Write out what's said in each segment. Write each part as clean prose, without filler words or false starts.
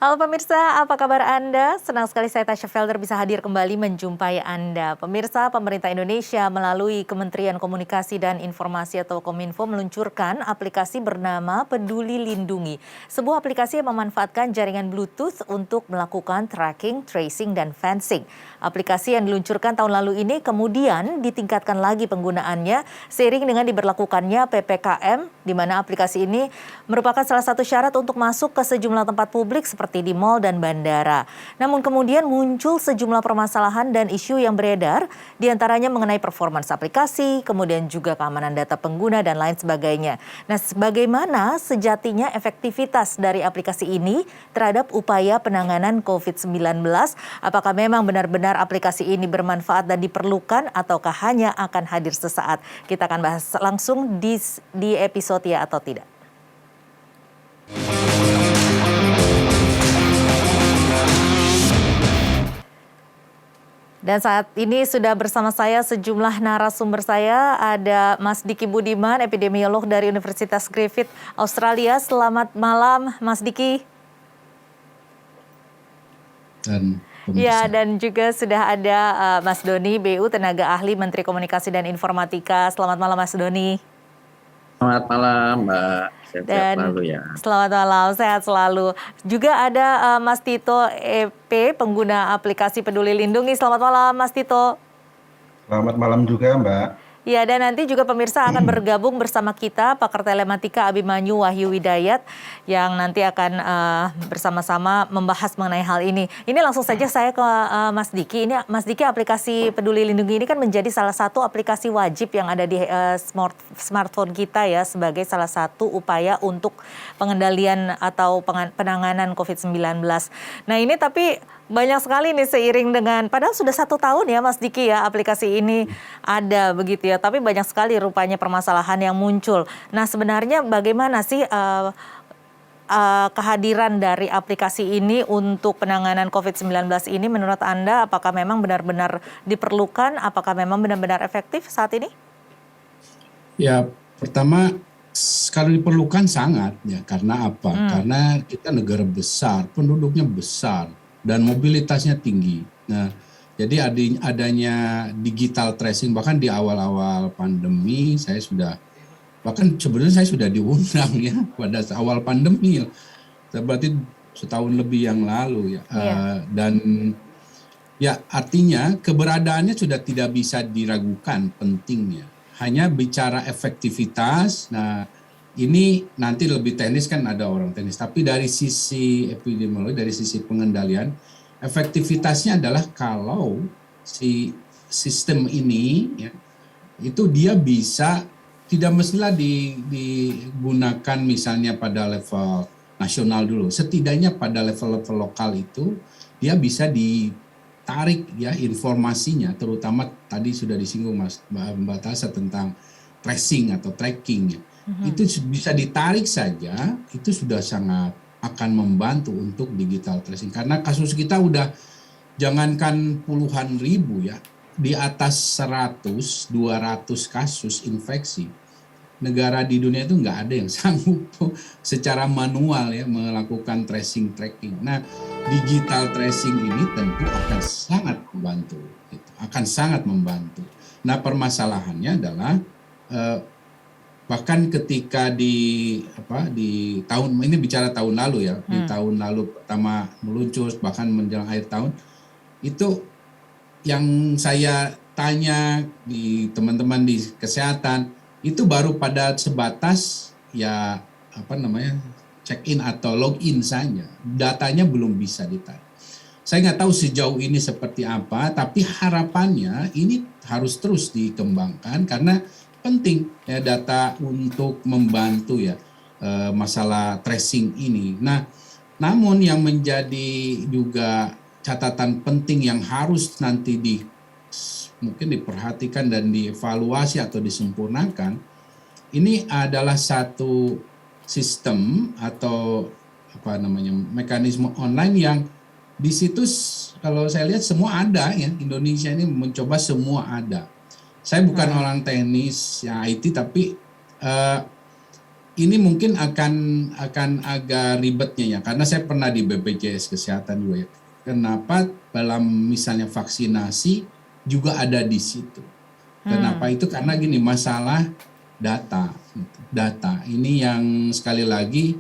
Halo pemirsa, apa kabar Anda? Senang sekali saya Tasya Felder bisa hadir kembali menjumpai Anda. Pemirsa, pemerintah Indonesia melalui Kementerian Komunikasi dan Informasi atau Kominfo meluncurkan aplikasi bernama Peduli Lindungi. Sebuah aplikasi yang memanfaatkan jaringan Bluetooth untuk melakukan tracking, tracing, dan fencing. Aplikasi yang diluncurkan tahun lalu ini kemudian ditingkatkan lagi penggunaannya seiring dengan diberlakukannya PPKM, di mana aplikasi ini merupakan salah satu syarat untuk masuk ke sejumlah tempat publik seperti di mal dan bandara. Namun kemudian muncul sejumlah permasalahan dan isu yang beredar, diantaranya mengenai performance aplikasi, kemudian juga keamanan data pengguna dan lain sebagainya. Nah, bagaimana sejatinya efektivitas dari aplikasi ini terhadap upaya penanganan COVID-19? Apakah memang benar-benar aplikasi ini bermanfaat dan diperlukan ataukah hanya akan hadir sesaat? Kita akan bahas langsung di episode ya atau tidak. Dan saat ini sudah bersama saya sejumlah narasumber saya, ada Mas Diki Budiman, epidemiolog dari Universitas Griffith, Australia. Selamat malam, Mas Diki. Ya, dan juga sudah ada Mas Doni BU, tenaga ahli Menteri Komunikasi dan Informatika. Selamat malam, Mas Doni. Selamat malam, Mbak. Sehat selalu ya. Selamat malam, sehat selalu. Juga ada Mas Tito EP, pengguna aplikasi Peduli Lindungi. Selamat malam, Mas Tito. Selamat malam juga, Mbak. Ya, dan nanti juga pemirsa akan bergabung bersama kita pakar telematika Abimanyu Wahyu Widayat yang nanti akan bersama-sama membahas mengenai hal ini. Ini langsung saja saya ke Mas Diki. Ini Mas Diki, aplikasi Peduli Lindungi ini kan menjadi salah satu aplikasi wajib yang ada di smartphone kita ya, sebagai salah satu upaya untuk pengendalian atau penanganan COVID-19. Nah, ini tapi banyak sekali nih seiring dengan, padahal sudah 1 tahun ya Mas Diki ya aplikasi ini ada begitu ya, tapi banyak sekali rupanya permasalahan yang muncul. Nah, sebenarnya bagaimana sih kehadiran dari aplikasi ini untuk penanganan COVID-19 ini menurut Anda? Apakah memang benar-benar diperlukan? Apakah memang benar-benar efektif saat ini? Ya, pertama kalau diperlukan sangat ya, karena apa? Karena kita negara besar, penduduknya besar, dan mobilitasnya tinggi. Nah, jadi adanya digital tracing, bahkan di awal-awal pandemi bahkan sebenarnya saya sudah diundang ya pada awal pandemi, berarti setahun lebih yang lalu ya. Dan ya artinya keberadaannya sudah tidak bisa diragukan pentingnya. Hanya bicara efektivitas, nah ini nanti lebih teknis, kan ada orang teknis, tapi dari sisi epidemiologi, dari sisi pengendalian, efektivitasnya adalah kalau si sistem ini ya, itu dia bisa, tidak mestilah digunakan misalnya pada level nasional dulu, setidaknya pada level-level lokal itu dia bisa ditarik ya informasinya, terutama tadi sudah disinggung Mbak Tasya tentang tracing atau tracking ya. Itu bisa ditarik saja, itu sudah sangat akan membantu untuk digital tracing. Karena kasus kita udah jangankan puluhan ribu ya, di atas 100, 200 kasus infeksi. Negara di dunia itu nggak ada yang sanggup secara manual ya melakukan tracing tracking. Nah, digital tracing ini tentu akan sangat membantu, akan sangat membantu. Nah, permasalahannya adalah bahkan ketika di tahun ini, bicara tahun lalu ya, di tahun lalu pertama meluncur, bahkan menjelang akhir tahun, itu yang saya tanya di teman-teman di kesehatan itu baru pada sebatas ya check in atau login saja, datanya belum bisa ditarik. Saya nggak tahu sejauh ini seperti apa, tapi harapannya ini harus terus dikembangkan karena penting ya data untuk membantu ya masalah tracing ini. Nah, namun yang menjadi juga catatan penting yang harus nanti mungkin diperhatikan dan dievaluasi atau disempurnakan, ini adalah satu sistem atau mekanisme online yang di situ kalau saya lihat semua ada ya. Indonesia ini mencoba semua ada. Saya bukan orang teknis ya IT, tapi ini mungkin akan agak ribetnya ya, karena saya pernah di BPJS Kesehatan juga ya. Kenapa dalam misalnya vaksinasi juga ada di situ? Kenapa itu? Karena gini, masalah data. Data ini yang sekali lagi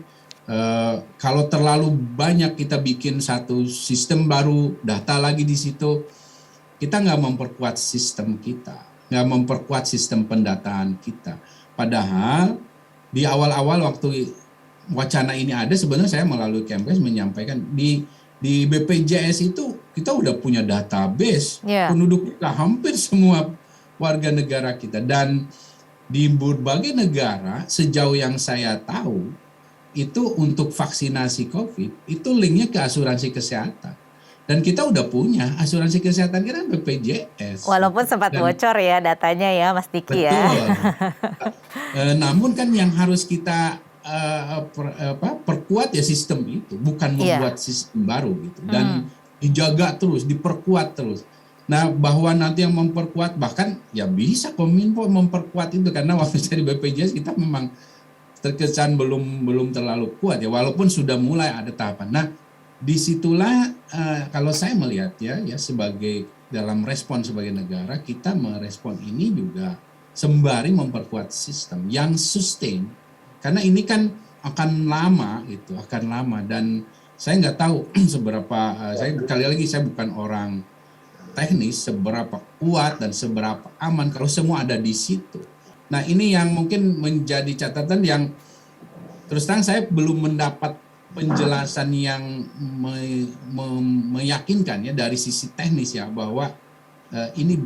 kalau terlalu banyak kita bikin satu sistem baru, data lagi di situ, kita nggak memperkuat sistem kita, nggak memperkuat sistem pendataan kita. Padahal di awal-awal waktu wacana ini ada, sebenarnya saya melalui Kemkes menyampaikan di BPJS itu kita udah punya database penduduk kita, hampir semua warga negara kita. Dan di berbagai negara sejauh yang saya tahu itu untuk vaksinasi COVID itu linknya ke asuransi kesehatan. Dan kita udah punya asuransi kesehatan kita BPJS. Walaupun sempat bocor ya datanya ya Mas Diki ya. Betul. Namun kan yang harus kita perkuat ya sistem itu, bukan membuat sistem baru gitu. Dan dijaga terus, diperkuat terus. Nah, bahwa nanti yang memperkuat, bahkan ya bisa Kominfo memperkuat itu, karena waktu saya di BPJS kita memang terkesan belum terlalu kuat ya, walaupun sudah mulai ada tahapan. Nah, disitulah kalau saya melihat ya sebagai dalam respon sebagai negara, kita merespon ini juga sembari memperkuat sistem yang sustain, karena ini kan akan lama gitu, akan lama. Dan saya nggak tahu seberapa, saya sekali lagi saya bukan orang teknis, seberapa kuat dan seberapa aman kalau semua ada di situ. Nah, ini yang mungkin menjadi catatan yang terus terang saya belum mendapat penjelasan yang meyakinkan ya dari sisi teknis ya, bahwa ini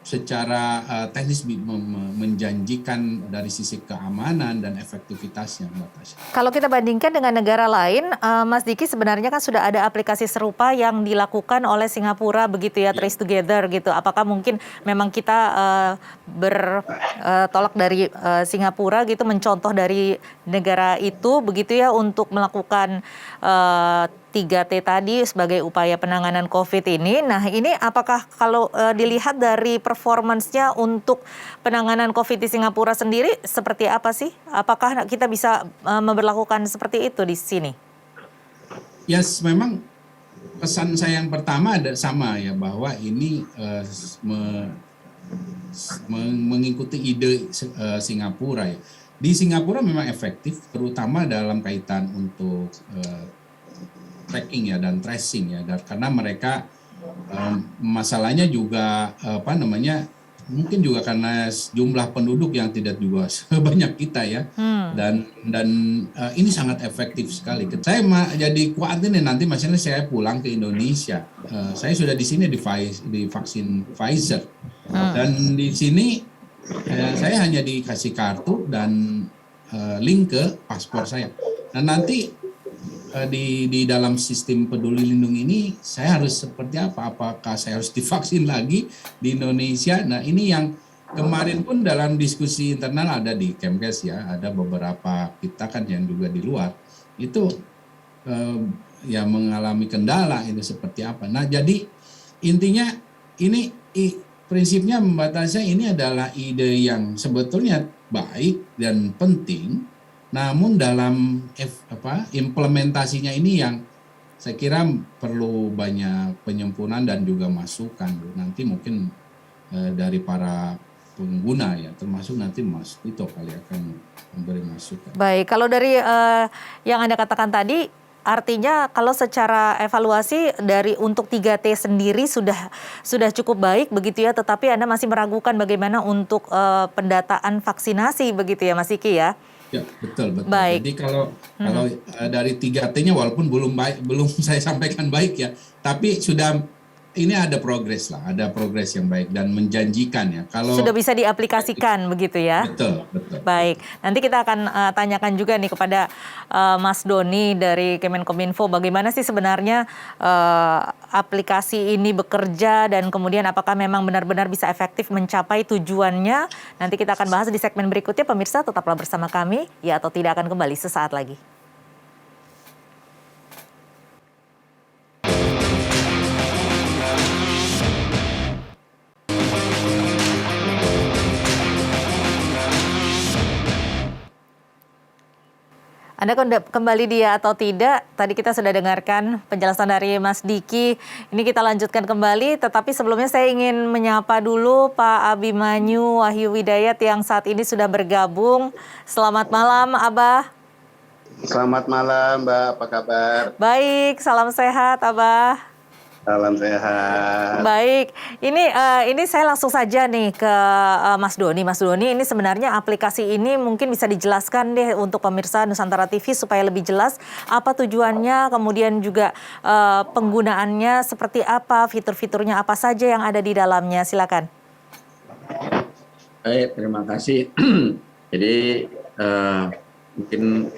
secara teknis menjanjikan dari sisi keamanan dan efektivitasnya, Mbak Tasya. Kalau kita bandingkan dengan negara lain, Mas Diki, sebenarnya kan sudah ada aplikasi serupa yang dilakukan oleh Singapura begitu ya, Trace Together gitu. Apakah mungkin memang kita bertolak dari Singapura gitu, mencontoh dari negara itu begitu ya untuk melakukan 3T tadi sebagai upaya penanganan COVID ini. Nah, ini apakah kalau dilihat dari performance-nya untuk penanganan COVID di Singapura sendiri seperti apa sih? Apakah kita bisa memberlakukan seperti itu di sini? Yes, memang pesan saya yang pertama ada sama ya, bahwa ini mengikuti ide Singapura ya. Di Singapura memang efektif, terutama dalam kaitan untuk tracking ya dan tracing ya, karena mereka masalahnya juga mungkin juga karena jumlah penduduk yang tidak juga sebanyak kita ya, dan ini sangat efektif sekali. Saya jadi khawatir nih nanti misalnya saya pulang ke Indonesia, saya sudah di sini di vaksin Pfizer, dan di sini saya hanya dikasih kartu dan link ke paspor saya. Nah, nanti di dalam sistem peduli lindungi ini saya harus seperti apa? Apakah saya harus divaksin lagi di Indonesia? Nah, ini yang kemarin pun dalam diskusi internal ada di Kemkes ya, ada beberapa kita kan yang juga di luar itu ya mengalami kendala itu seperti apa. Nah, jadi intinya ini prinsipnya Mbak Tasya, ini adalah ide yang sebetulnya baik dan penting. Namun dalam implementasinya ini yang saya kira perlu banyak penyempurnaan dan juga masukan. Nanti mungkin dari para pengguna ya, termasuk nanti Mas Tito kali akan memberi masukan. Baik, kalau dari yang Anda katakan tadi, artinya kalau secara evaluasi dari untuk 3T sendiri sudah cukup baik begitu ya, tetapi Anda masih meragukan bagaimana untuk pendataan vaksinasi begitu ya Mas Diki ya? Ya, betul. Baik. Jadi kalau dari 3T-nya walaupun belum saya sampaikan baik ya, tapi ini ada progres yang baik dan menjanjikan ya. Kalau sudah bisa diaplikasikan begitu ya. Betul. Baik, nanti kita akan tanyakan juga nih kepada Mas Doni dari Kemenkominfo, bagaimana sih sebenarnya aplikasi ini bekerja dan kemudian apakah memang benar-benar bisa efektif mencapai tujuannya. Nanti kita akan bahas di segmen berikutnya. Pemirsa, tetaplah bersama kami, ya atau tidak akan kembali sesaat lagi. Anda kembali dia atau tidak, tadi kita sudah dengarkan penjelasan dari Mas Diki. Ini kita lanjutkan kembali, tetapi sebelumnya saya ingin menyapa dulu Pak Abimanyu Wahyu Widayat yang saat ini sudah bergabung. Selamat malam, Abah. Selamat malam, Mbak. Apa kabar? Baik, salam sehat, Abah. Salam sehat. Baik, ini saya langsung saja nih ke Mas Doni. Mas Doni, ini sebenarnya aplikasi ini mungkin bisa dijelaskan deh untuk pemirsa Nusantara TV supaya lebih jelas apa tujuannya, kemudian juga penggunaannya seperti apa, fitur-fiturnya apa saja yang ada di dalamnya. Silakan. Baik, terima kasih. Jadi mungkin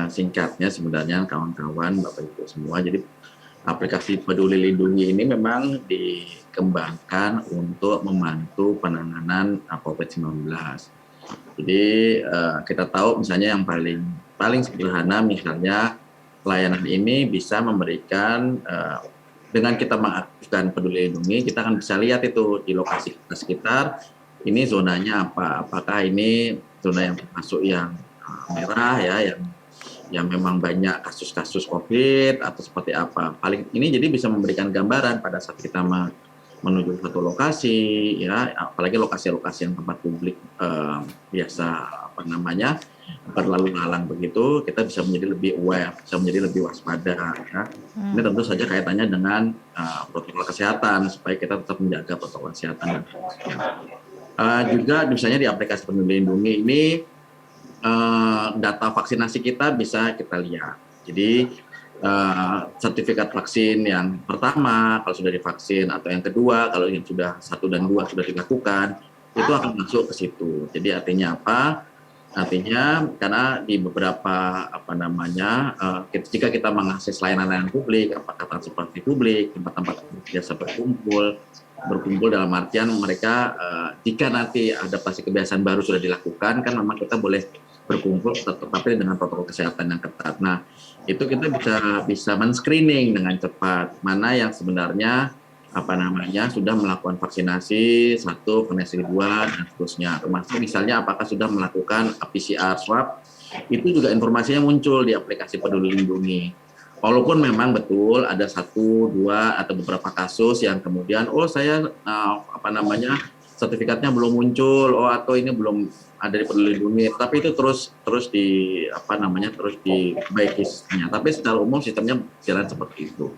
singkatnya sebenarnya kawan-kawan, Bapak Ibu semua. Jadi aplikasi Peduli Lindungi ini memang dikembangkan untuk membantu penanganan COVID-19. Jadi kita tahu misalnya yang paling sederhana misalnya layanan ini bisa memberikan dengan kita mengaktifkan Peduli Lindungi, kita akan bisa lihat itu di lokasi kita sekitar ini zonanya apa, apakah ini zona yang termasuk yang merah ya, yang memang banyak kasus-kasus COVID atau seperti apa. Paling ini jadi bisa memberikan gambaran pada saat kita menuju satu lokasi ya, apalagi lokasi-lokasi yang tempat publik biasa berlalu lalang begitu, kita bisa menjadi lebih aware, bisa menjadi lebih waspada ya. Ini tentu saja kaitannya dengan protokol kesehatan supaya kita tetap menjaga protokol kesehatan. Juga misalnya di aplikasi Peduli Lindungi ini data vaksinasi kita bisa kita lihat. Jadi sertifikat vaksin yang pertama kalau sudah divaksin atau yang kedua kalau yang sudah 1 dan 2 sudah dilakukan itu akan masuk ke situ. Jadi artinya apa? Artinya karena di beberapa jika kita mengakses layanan publik, apakah transportasi publik, tempat-tempat biasa berkumpul dalam artian mereka jika nanti adaptasi kebiasaan baru sudah dilakukan kan memang kita boleh berkumpul tetapi dengan protokol kesehatan yang ketat. Nah, itu kita bisa men-screening dengan cepat mana yang sebenarnya sudah melakukan vaksinasi 1, vaksinasi 2 dan seterusnya. Termasuk misalnya apakah sudah melakukan PCR swab, itu juga informasinya muncul di aplikasi Peduli Lindungi. Walaupun memang betul ada 1, 2 atau beberapa kasus yang kemudian saya sertifikatnya belum muncul, atau ini belum ada di Peduli Lindungi, tapi itu terus diperbaiki sistemnya. Tapi secara umum sistemnya jalan seperti itu.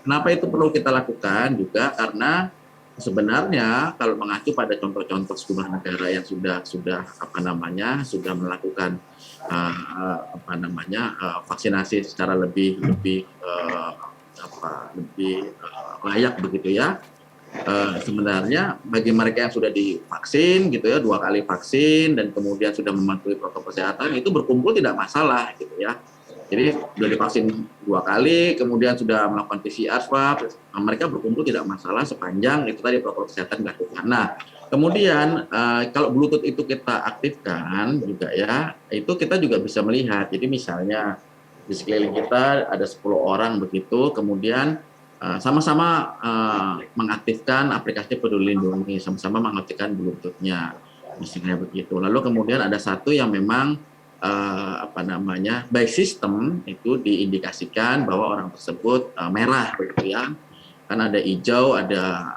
Kenapa itu perlu kita lakukan juga karena sebenarnya kalau mengacu pada contoh-contoh sejumlah negara yang sudah melakukan vaksinasi secara lebih layak begitu ya. Sebenarnya bagi mereka yang sudah divaksin gitu ya 2 kali vaksin dan kemudian sudah mematuhi protokol kesehatan itu berkumpul tidak masalah gitu ya. Jadi sudah divaksin 2 kali kemudian sudah melakukan PCR swab, mereka berkumpul tidak masalah sepanjang itu tadi protokol kesehatan dilakukan. Nah, kemudian kalau Bluetooth itu kita aktifkan juga ya, itu kita juga bisa melihat. Jadi misalnya di sekeliling kita ada 10 orang begitu, kemudian sama-sama mengaktifkan aplikasi Peduli Lindungi, sama-sama mengaktifkan Bluetooth-nya, misalnya begitu. Lalu kemudian ada satu yang memang by system itu diindikasikan bahwa orang tersebut merah begitu ya. Kan ada hijau, ada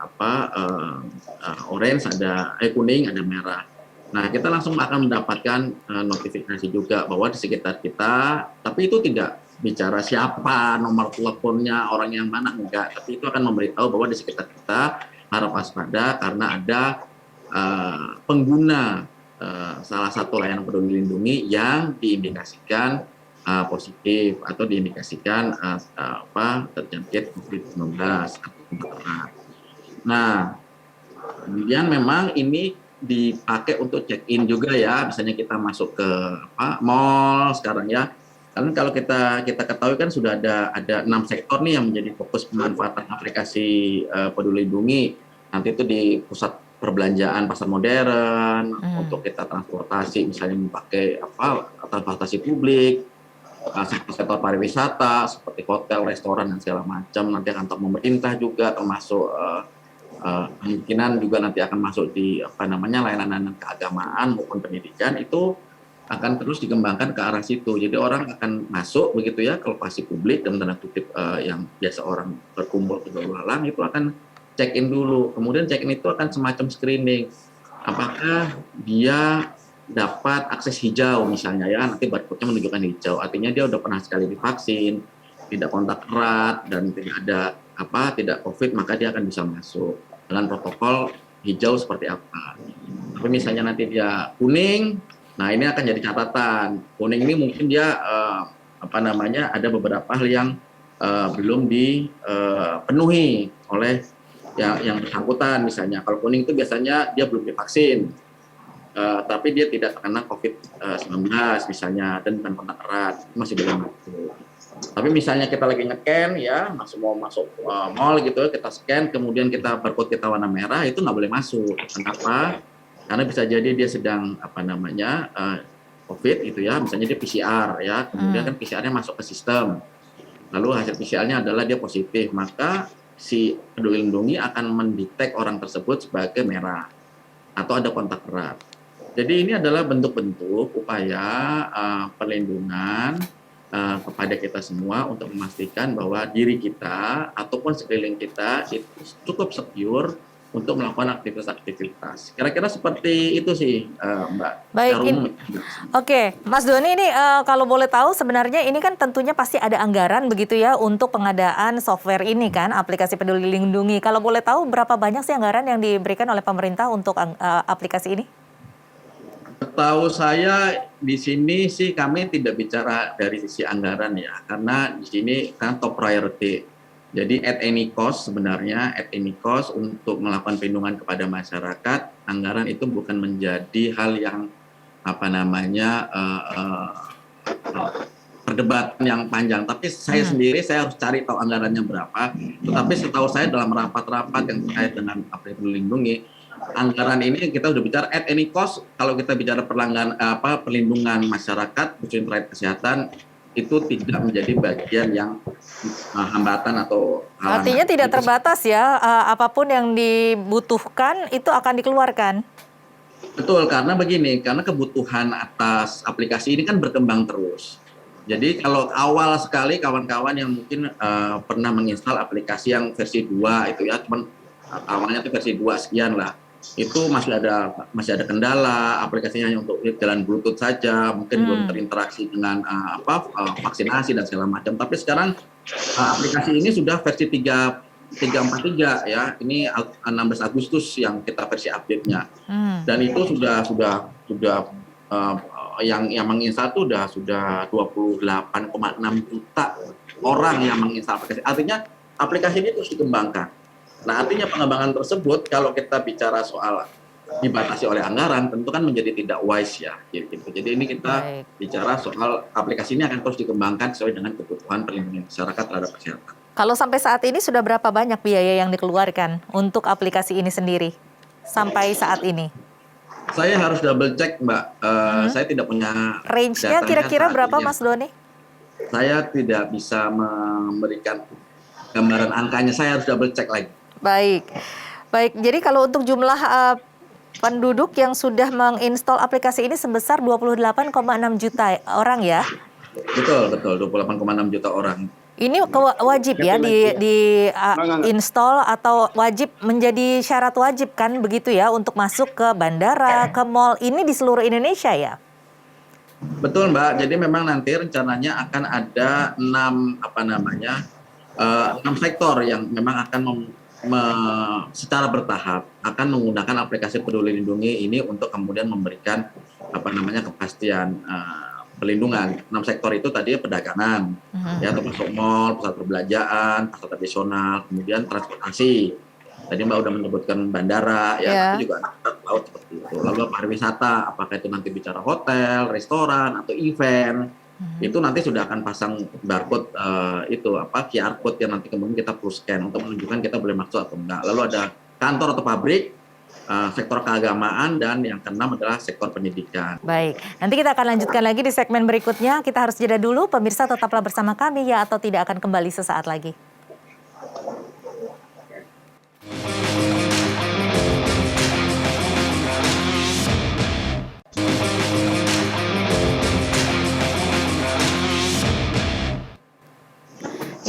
orange, ada kuning, ada merah. Nah, kita langsung akan mendapatkan notifikasi juga bahwa di sekitar kita, tapi itu tidak bicara siapa, nomor teleponnya, orang yang mana, enggak. Tapi itu akan memberitahu bahwa di sekitar kita harus waspada karena ada pengguna salah satu layanan Peduli Lindungi yang diindikasikan positif atau diindikasikan terjangkit COVID-19. Nah, kemudian memang ini dipakai untuk check-in juga ya, misalnya kita masuk ke mall sekarang ya. Karena kalau kita ketahui kan sudah ada 6 sektor nih yang menjadi fokus pemanfaatan aplikasi Peduli Lindungi. Nanti itu di pusat perbelanjaan pasar modern, untuk kita transportasi misalnya memakai transportasi publik, sektor pariwisata seperti hotel, restoran dan segala macam, nanti kantor pemerintah juga termasuk kemungkinan juga nanti akan masuk di layanan keagamaan maupun pendidikan itu akan terus dikembangkan ke arah situ. Jadi orang akan masuk begitu ya ke lokasi publik dalam tanda kutip yang biasa orang berkumpul ke lalang itu akan check in dulu. Kemudian check in itu akan semacam screening. Apakah dia dapat akses hijau misalnya ya, nanti barcode-nya menunjukkan hijau. Artinya dia udah pernah sekali divaksin, tidak kontak erat dan tidak COVID, maka dia akan bisa masuk dengan protokol hijau seperti apa. Tapi misalnya nanti dia kuning, nah ini akan jadi catatan. Kuning ini mungkin dia ada beberapa hal yang belum dipenuhi oleh yang bersangkutan. Misalnya kalau kuning itu biasanya dia belum divaksin, tapi dia tidak terkena COVID-19 misalnya dan bukan kontak erat, masih belum masuk. Tapi misalnya kita lagi nge-scan ya, mau masuk mall gitu, kita scan, kemudian barcode kita warna merah, itu nggak boleh masuk. Kenapa? Karena bisa jadi dia sedang COVID gitu ya, misalnya dia PCR ya, kemudian kan PCR-nya masuk ke sistem, lalu hasil PCR-nya adalah dia positif, maka si Peduli Lindungi akan mendetek orang tersebut sebagai merah atau ada kontak erat. Jadi ini adalah bentuk-bentuk upaya perlindungan kepada kita semua untuk memastikan bahwa diri kita ataupun sekeliling kita itu cukup secure untuk melakukan aktivitas-aktivitas. Kira-kira seperti itu sih, Mbak. Baik, Oke, Mas Doni ini kalau boleh tahu sebenarnya ini kan tentunya pasti ada anggaran begitu ya untuk pengadaan software ini kan, aplikasi Peduli Lindungi. Kalau boleh tahu berapa banyak sih anggaran yang diberikan oleh pemerintah untuk aplikasi ini? Tahu saya di sini sih kami tidak bicara dari sisi anggaran ya, karena di sini kan top priority. Jadi at any cost untuk melakukan perlindungan kepada masyarakat, anggaran itu bukan menjadi hal yang perdebatan yang panjang. Tapi saya sendiri saya harus cari tahu anggarannya berapa. Tetapi setahu saya dalam rapat-rapat yang terkait dengan aplikasi Peduli Lindungi, anggaran ini kita udah bicara at any cost. Kalau kita bicara perlindungan masyarakat khususnya terkait kesehatan, itu tidak menjadi bagian yang hambatan atau halangan. Artinya tidak terbatas ya, apapun yang dibutuhkan itu akan dikeluarkan. Betul, karena kebutuhan atas aplikasi ini kan berkembang terus. Jadi kalau awal sekali kawan-kawan yang mungkin pernah menginstal aplikasi yang versi 2 itu ya, cuman awalnya itu versi 2 sekian lah. Itu masih ada kendala, aplikasinya hanya untuk jalan Bluetooth saja, mungkin belum terinteraksi dengan vaksinasi dan segala macam. Tapi sekarang aplikasi ini sudah versi 343 ya. Ini 16 Agustus yang kita versi update-nya. Dan itu sudah yang menginstal itu sudah 28,6 juta orang yang menginstal aplikasi. Artinya aplikasi ini terus dikembangkan. Nah, artinya pengembangan tersebut kalau kita bicara soal dibatasi oleh anggaran, tentu kan menjadi tidak wise ya. Gitu. Jadi ini kita bicara soal aplikasi ini akan terus dikembangkan sesuai dengan kebutuhan perlindungan masyarakat terhadap kesehatan. Kalau sampai saat ini sudah berapa banyak biaya yang dikeluarkan untuk aplikasi ini sendiri sampai saat ini? Saya harus double check, Mbak. Saya tidak punya range-nya kira-kira berapa, Mas Doni? Saya tidak bisa memberikan gambaran angkanya. Saya harus double check lagi. Baik. Jadi kalau untuk jumlah penduduk yang sudah menginstal aplikasi ini sebesar 28,6 juta orang ya? Betul, 28,6 juta orang. Ini wajib ya di install atau wajib menjadi syarat wajib kan begitu ya untuk masuk ke bandara, ke mall, ini di seluruh Indonesia ya? Betul, Mbak. Jadi memang nanti rencananya akan ada 6 sektor yang memang akan secara bertahap akan menggunakan aplikasi Peduli Lindungi ini untuk kemudian memberikan kepastian perlindungan. 6 sektor itu tadi perdagangan, ya termasuk mall, pusat perbelanjaan, pasar tradisional, kemudian transportasi. Tadi Mbak udah menyebutkan bandara, ya itu juga anak laut seperti itu. Lalu pariwisata, apakah itu nanti bicara hotel, restoran, atau event. Itu nanti sudah akan pasang barcode QR code yang nanti kemudian kita perlu scan untuk menunjukkan kita boleh masuk atau enggak. Lalu ada kantor atau pabrik, sektor keagamaan, dan yang keenam adalah sektor pendidikan. Baik, nanti kita akan lanjutkan lagi di segmen berikutnya. Kita harus jeda dulu, pemirsa tetaplah bersama kami ya atau tidak akan kembali sesaat lagi.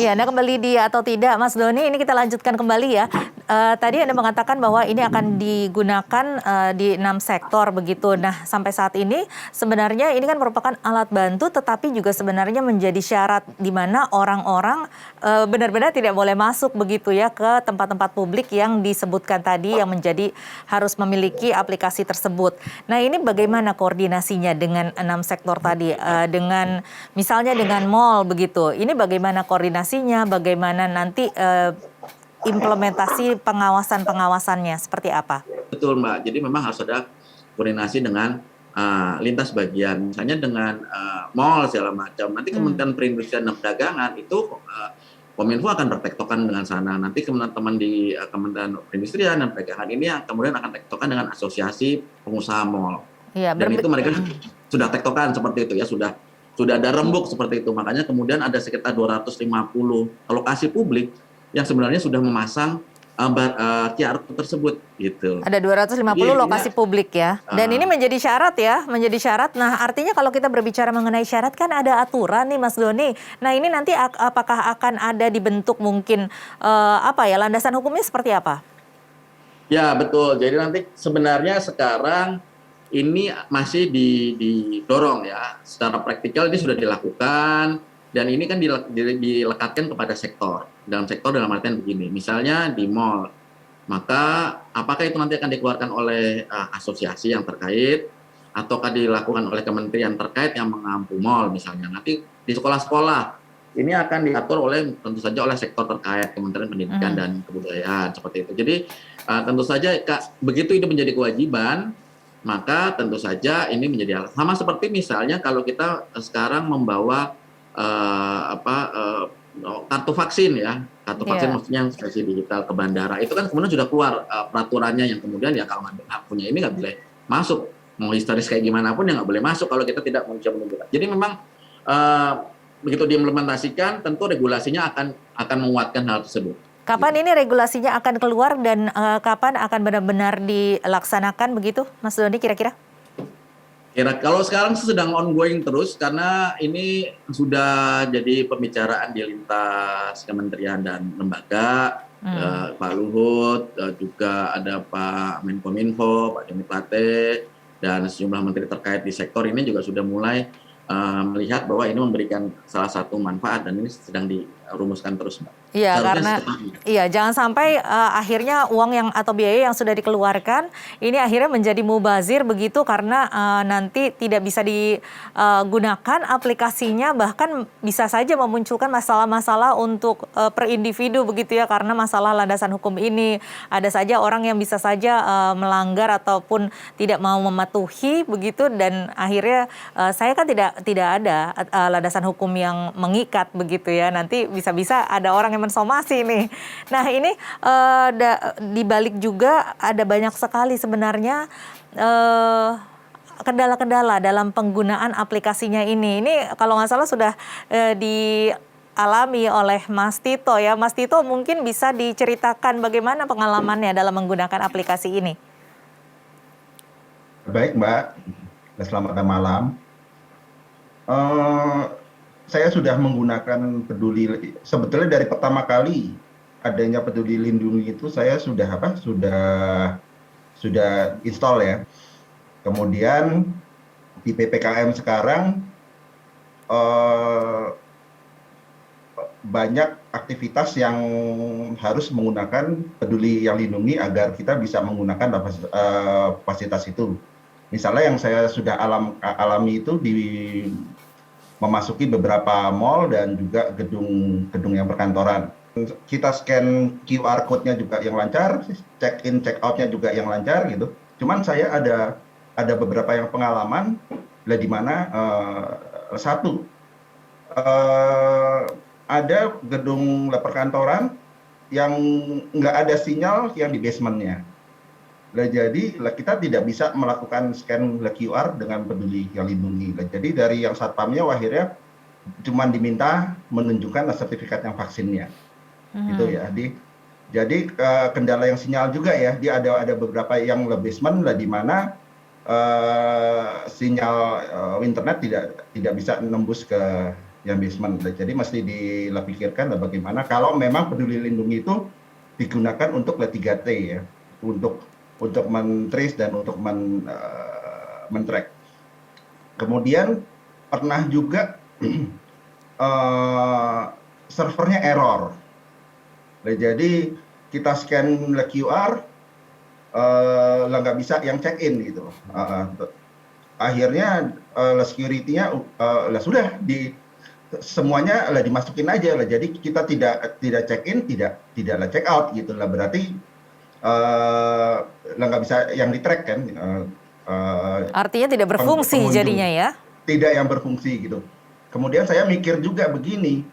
Iya, Anda kembali di atau tidak, Mas Doni, ini kita lanjutkan kembali ya. Tadi Anda mengatakan bahwa ini akan digunakan di 6 sektor begitu. Nah, sampai saat ini sebenarnya ini kan merupakan alat bantu, tetapi juga sebenarnya menjadi syarat di mana orang-orang benar-benar tidak boleh masuk begitu ya ke tempat-tempat publik yang disebutkan tadi yang menjadi harus memiliki aplikasi tersebut. Nah, ini bagaimana koordinasinya dengan 6 sektor tadi, dengan misalnya dengan mall begitu. Ini bagaimana koordinasinya, bagaimana nanti implementasi pengawasan-pengawasannya seperti apa? Betul Mbak, jadi memang harus ada koordinasi dengan lintas bagian, misalnya dengan mall segala macam. Nanti Kementerian Perindustrian dan Perdagangan itu Kominfo akan bertektokan dengan sana. Nanti teman-teman di Kementerian Perindustrian dan Perdagangan ini yang kemudian akan tektokan dengan asosiasi pengusaha mall. Iya, Dan itu mereka sudah tektokan seperti itu ya, sudah ada rembuk seperti itu. Makanya kemudian ada sekitar 250 lokasi publik yang sebenarnya sudah memasang QR tersebut gitu. Ada 250 lokasi publik ya. Dan ini menjadi syarat ya, menjadi syarat. Nah, artinya kalau kita berbicara mengenai syarat kan ada aturan nih Mas Doni. Nah, ini nanti apakah akan ada dibentuk mungkin landasan hukumnya seperti apa? Ya, betul. Jadi nanti sebenarnya sekarang ini masih didorong ya. Secara praktikal ini sudah dilakukan. Dan ini kan dilekatkan kepada sektor. Dalam sektor dalam artian begini, misalnya di mall, maka apakah itu nanti akan dikeluarkan oleh asosiasi yang terkait, ataukah dilakukan oleh kementerian terkait yang mengampu mall misalnya. Nanti di sekolah-sekolah, ini akan diatur oleh tentu saja oleh sektor terkait, Kementerian Pendidikan dan Kebudayaan, seperti itu. Jadi tentu saja begitu itu menjadi kewajiban, maka tentu saja ini menjadi hal. Sama seperti misalnya kalau kita sekarang membawa kartu vaksin ya, kartu vaksin maksudnya yang versi digital ke bandara, itu kan kemudian sudah keluar peraturannya yang kemudian ya kalau nggak punya ini nggak boleh masuk, mau historis kayak gimana pun ya nggak boleh masuk kalau kita tidak menunjukkan. Jadi memang begitu diimplementasikan tentu regulasinya akan menguatkan hal tersebut. Kapan ini regulasinya akan keluar dan kapan akan benar-benar dilaksanakan begitu Mas Doni kira-kira? Kalau sekarang sedang ongoing terus karena ini sudah jadi pembicaraan di lintas kementerian dan lembaga, Pak Luhut, juga ada Pak Menkominfo, Pak Joni Plate, dan sejumlah menteri terkait di sektor ini juga sudah mulai melihat bahwa ini memberikan salah satu manfaat dan ini sedang dirumuskan terus, Mbak. Iya, karena jangan sampai akhirnya uang yang atau biaya yang sudah dikeluarkan ini akhirnya menjadi mubazir begitu karena nanti tidak bisa digunakan aplikasinya, bahkan bisa saja memunculkan masalah-masalah untuk per individu begitu ya, karena masalah landasan hukum ini ada saja orang yang bisa saja melanggar ataupun tidak mau mematuhi begitu, dan akhirnya saya kan tidak ada landasan hukum yang mengikat begitu ya, nanti bisa-bisa ada orang yang mensomasi nih. Nah ini dibalik juga ada banyak sekali sebenarnya kendala-kendala dalam penggunaan aplikasinya ini. Ini kalau nggak salah sudah dialami oleh Mas Tito ya. Mas Tito mungkin bisa diceritakan bagaimana pengalamannya dalam menggunakan aplikasi ini. Baik Mbak, selamat malam. Saya sudah menggunakan Peduli, sebetulnya dari pertama kali adanya Peduli Lindungi itu saya sudah install ya. Kemudian di PPKM sekarang banyak aktivitas yang harus menggunakan Peduli yang Lindungi agar kita bisa menggunakan fasilitas itu. Misalnya yang saya sudah alami itu memasuki beberapa mall dan juga gedung yang perkantoran. Kita scan QR code-nya juga yang lancar, check-in, check-out-nya juga yang lancar gitu. Cuman saya ada beberapa yang pengalaman, di mana ada gedung perkantoran yang nggak ada sinyal yang di basement-nya. Jadi kita tidak bisa melakukan scan QR dengan Peduli yang Lindungi. Jadi dari yang satpamnya akhirnya cuma diminta menunjukkan sertifikat yang vaksinnya, gitu ya. Jadi kendala yang sinyal juga ya. Dia ada beberapa yang basement di mana sinyal internet tidak bisa menembus ke yang basement. Jadi mesti dipikirkan bagaimana kalau memang Peduli Lindungi itu digunakan untuk 3T ya, untuk men-trace dan untuk men-track. Kemudian pernah juga servernya error. Jadi kita scan QR, nggak bisa yang check in gitu. Akhirnya security-nya sudah semuanya dimasukin aja lah. Jadi kita tidak check in, tidak check out gitu lah. Berarti nggak bisa yang di track kan. Artinya tidak berfungsi pengunjung. jadinya ya? Tidak yang berfungsi gitu. Kemudian saya mikir juga begini,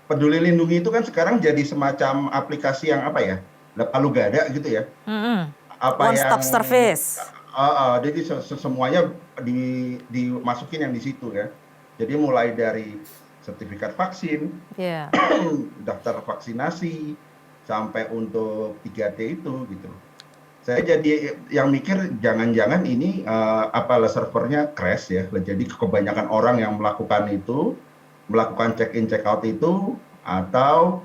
Peduli Lindungi itu kan sekarang jadi semacam aplikasi yang apa ya, palu gada gitu ya. One stop service. Jadi semuanya dimasukin yang di situ ya. Jadi mulai dari sertifikat vaksin, daftar vaksinasi, sampai untuk 3T itu gitu. Saya jadi yang mikir jangan-jangan ini servernya crash ya. Jadi kebanyakan orang yang melakukan itu, melakukan check in check out itu, atau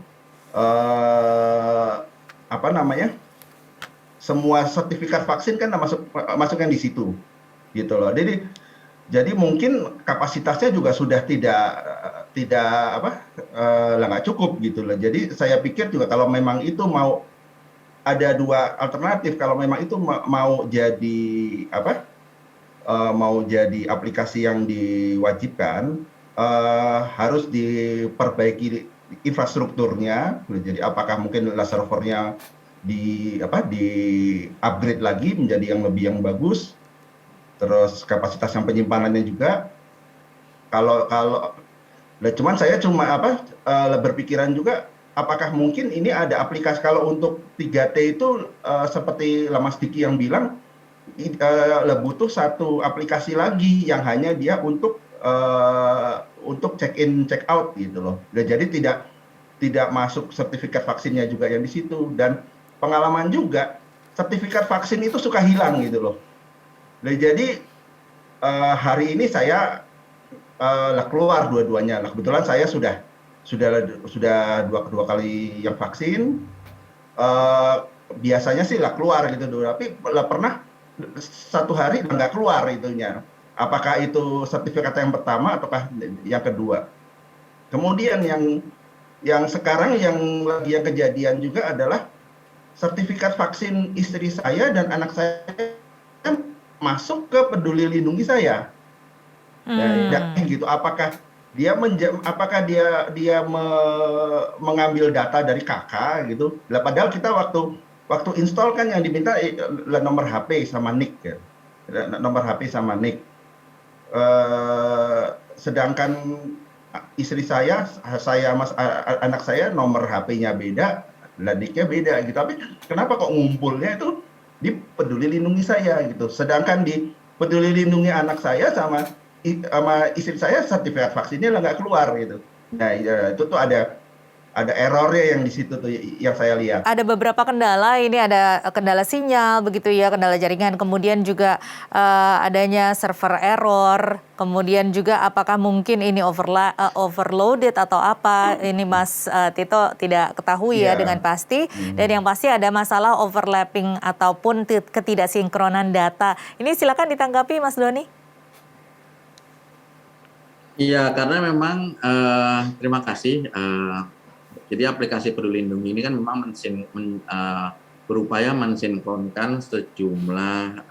semua sertifikat vaksin kan masukkan di situ gitu loh. Jadi mungkin kapasitasnya juga sudah nggak cukup gitu loh. Jadi saya pikir juga kalau memang itu mau ada dua alternatif, kalau memang itu mau jadi aplikasi yang diwajibkan, harus diperbaiki infrastrukturnya. Jadi apakah mungkin servernya di upgrade lagi menjadi yang bagus, terus kapasitas yang penyimpanannya juga. Cuman saya berpikiran juga, apakah mungkin ini ada aplikasi kalau untuk 3T itu seperti Mas Diki yang bilang, butuh satu aplikasi lagi yang hanya dia untuk check in check out gitu loh. Jadi tidak masuk sertifikat vaksinnya juga yang di situ. Dan pengalaman juga sertifikat vaksin itu suka hilang gitu loh. Jadi hari ini saya keluar dua-duanya. Kebetulan saya sudah dua kali yang vaksin. Biasanya sih keluar gitu, tapi pernah satu hari nggak keluar itunya. Apakah itu sertifikat yang pertama ataukah yang kedua? Kemudian yang sekarang yang kejadian juga adalah sertifikat vaksin istri saya dan anak saya masuk ke Peduli Lindungi saya. Gitu. Apakah dia mengambil data dari kakak gitu? Padahal kita waktu install kan yang diminta nomor HP sama NIK ya. Nomor HP sama NIK. Sedangkan istri saya anak saya nomor HP-nya beda, NIK-nya beda gitu. Tapi kenapa kok ngumpulnya itu di Peduli Lindungi saya gitu? Sedangkan di Peduli Lindungi anak saya sama istri saya sertifikat vaksinnya nggak keluar gitu. Nah itu tuh ada errornya yang di situ tuh yang saya lihat. Ada beberapa kendala, ini ada kendala sinyal begitu ya, kendala jaringan, kemudian juga adanya server error, kemudian juga apakah mungkin ini overloaded atau apa, ini Mas Tito tidak ketahui ya dengan pasti. Dan yang pasti ada masalah overlapping ataupun ketidaksinkronan data. Ini silakan ditanggapi Mas Doni. Iya, karena memang terima kasih. Jadi aplikasi Peduli Lindungi ini kan memang berupaya mensinkronkan sejumlah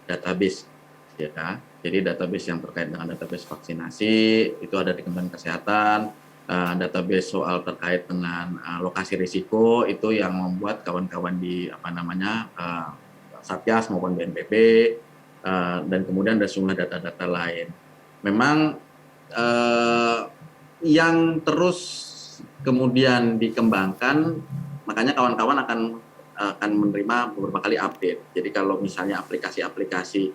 database, ya. Jadi database yang terkait dengan database vaksinasi itu ada di Kementerian Kesehatan, database soal terkait dengan lokasi risiko itu yang membuat kawan-kawan di Satgas maupun BNPB, dan kemudian ada sejumlah data-data lain. Memang yang terus kemudian dikembangkan, makanya kawan-kawan akan menerima beberapa kali update. Jadi kalau misalnya aplikasi-aplikasi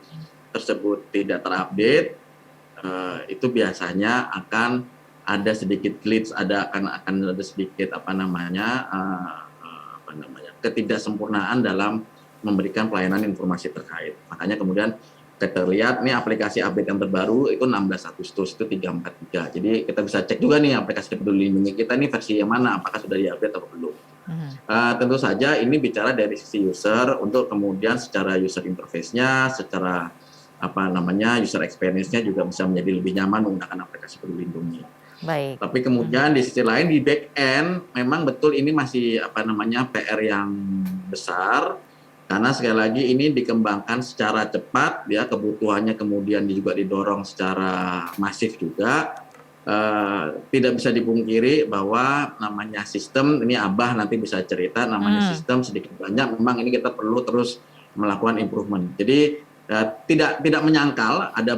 tersebut tidak terupdate, itu biasanya akan ada sedikit glitch, akan ada sedikit ketidaksempurnaan dalam memberikan pelayanan informasi terkait. Makanya kemudian kita lihat nih aplikasi update yang terbaru itu 16 Agustus itu 343. Jadi kita bisa cek juga nih aplikasi Peduli Lindungi kita ini versi yang mana, apakah sudah diupdate atau belum. Tentu saja ini bicara dari sisi user untuk kemudian secara user interface-nya, secara user experience-nya juga bisa menjadi lebih nyaman menggunakan aplikasi Peduli Lindungi. Baik. Tapi kemudian di sisi lain di back end memang betul ini masih PR yang besar karena sekali lagi ini dikembangkan secara cepat ya, kebutuhannya kemudian juga didorong secara masif juga. Tidak bisa dipungkiri bahwa namanya sistem ini Abah nanti bisa cerita namanya sistem sedikit banyak memang ini kita perlu terus melakukan improvement. Jadi tidak menyangkal ada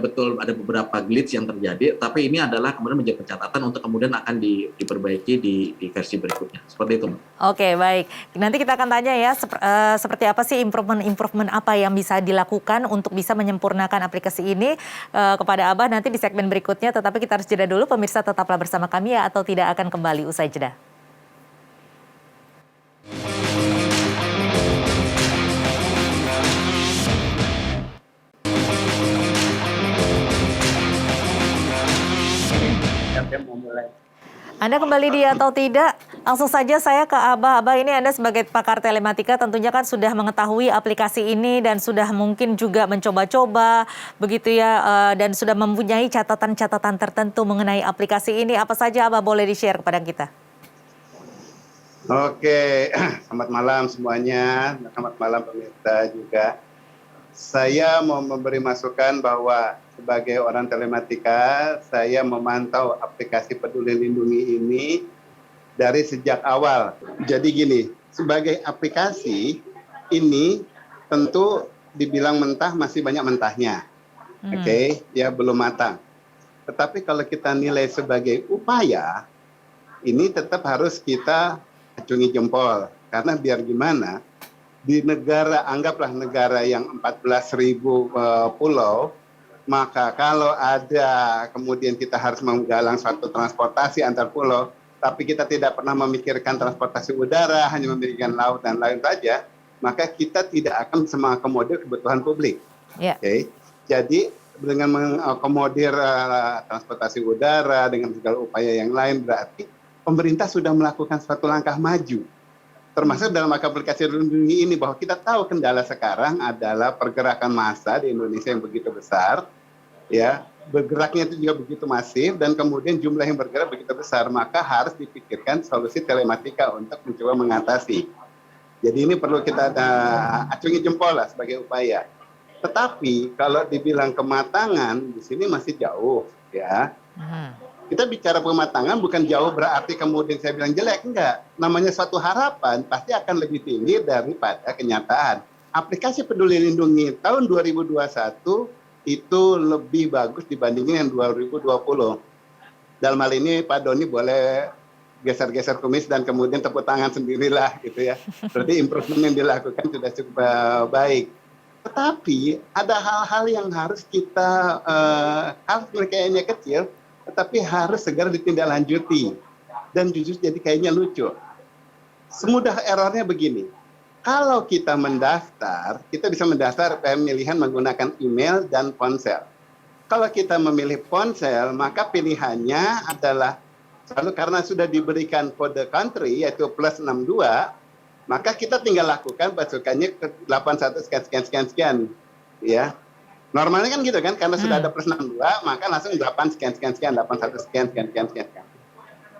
beberapa glitch yang terjadi, tapi ini adalah kemudian menjadi catatan untuk kemudian akan diperbaiki di versi berikutnya. Seperti itu. Oke, baik. Nanti kita akan tanya ya seperti apa sih improvement apa yang bisa dilakukan untuk bisa menyempurnakan aplikasi ini kepada Abah nanti di segmen berikutnya. Tetapi kita harus jeda dulu, pemirsa tetaplah bersama kami ya atau tidak akan kembali usai jeda. Anda kembali di atau tidak, langsung saja saya ke Abah. Abah, ini Anda sebagai pakar telematika tentunya kan sudah mengetahui aplikasi ini dan sudah mungkin juga mencoba-coba begitu ya, dan sudah mempunyai catatan-catatan tertentu mengenai aplikasi ini. Apa saja Abah boleh di-share kepada kita? Oke, selamat malam semuanya, selamat malam pemirsa juga. Saya mau memberi masukan bahwa sebagai orang telematika, saya memantau aplikasi Peduli Lindungi ini dari sejak awal. Jadi gini, sebagai aplikasi ini tentu dibilang mentah masih banyak mentahnya. Oke, ya belum matang. Tetapi kalau kita nilai sebagai upaya, ini tetap harus kita acungi jempol. Karena biar gimana, di negara, anggaplah negara yang 14.000 pulau, maka kalau ada kemudian kita harus menggalang suatu transportasi antar pulau, tapi kita tidak pernah memikirkan transportasi udara, hanya memikirkan laut dan lain saja, maka kita tidak akan mengakomodir kebutuhan publik. Yeah. Okay? Jadi dengan mengakomodir transportasi udara, dengan segala upaya yang lain, berarti pemerintah sudah melakukan suatu langkah maju. Termasuk dalam aplikasi Lindungi ini, bahwa kita tahu kendala sekarang adalah pergerakan massa di Indonesia yang begitu besar, ya, bergeraknya itu juga begitu masif, dan kemudian jumlah yang bergerak begitu besar, maka harus dipikirkan solusi telematika untuk mencoba mengatasi. Jadi ini perlu kita acungi jempol lah sebagai upaya. Tetapi kalau dibilang kematangan di sini masih jauh, ya. Kita bicara pematangan bukan jauh berarti kemudian saya bilang jelek, enggak. Namanya suatu harapan pasti akan lebih tinggi daripada kenyataan. Aplikasi Peduli Lindungi tahun 2021 itu lebih bagus dibandingin yang 2020. Dalam hal ini Pak Doni boleh geser-geser kumis dan kemudian tepuk tangan sendirilah gitu ya. Berarti improvement yang dilakukan sudah cukup baik. Tetapi ada hal-hal yang harus kita, hal kayaknya kecil, tetapi harus segera ditindaklanjuti. Dan justru jadi kayaknya lucu. Semudah errornya begini. Kalau kita mendaftar, kita bisa mendaftar pemilihan menggunakan email dan ponsel. Kalau kita memilih ponsel, maka pilihannya adalah selalu karena sudah diberikan kode country yaitu +62, maka kita tinggal lakukan masukannya ke 81 sekian, ya. Normalnya kan gitu kan, karena sudah ada +62, maka langsung 8 sekian, 81 sekian.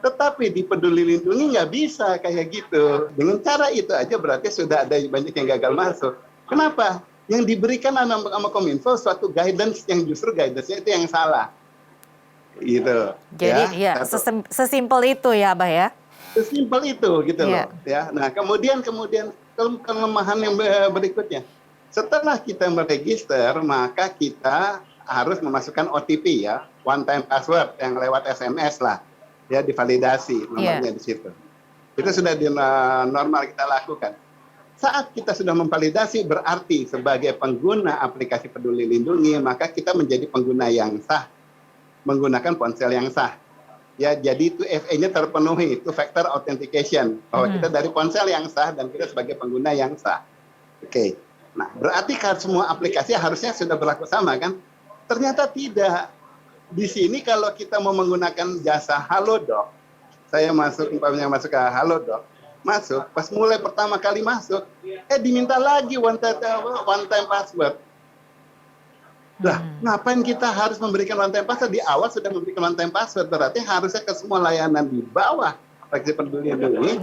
Tetapi di Peduli Lindungi nggak bisa kayak gitu. Dengan cara itu aja berarti sudah ada banyak yang gagal masuk. Kenapa? Yang diberikan sama Kominfo suatu guidance yang justru guidance-nya itu yang salah. Gitu. Jadi ya sesimpel itu ya Abah ya? Sesimpel itu gitu loh. Ya. Nah kemudian kelemahan yang berikutnya. Setelah kita meregister, maka kita harus memasukkan OTP ya, one time password yang lewat SMS lah, ya divalidasi nomornya di situ. Itu sudah normal kita lakukan. Saat kita sudah memvalidasi berarti sebagai pengguna aplikasi Peduli Lindungi, maka kita menjadi pengguna yang sah, menggunakan ponsel yang sah. Ya, jadi itu FA-nya terpenuhi, itu factor authentication, bahwa kita dari ponsel yang sah dan kita sebagai pengguna yang sah. Oke. Nah, berarti kan semua aplikasi harusnya sudah berlaku sama kan? Ternyata tidak. Di sini kalau kita mau menggunakan jasa Halodoc, saya umpamanya masuk ke Halodoc, pas mulai pertama kali masuk, diminta lagi one time password. Lah, ngapain kita harus memberikan one time password? Di awal sudah memberikan one time password, berarti harusnya ke semua layanan di bawah aplikasi Peduli Lindungi,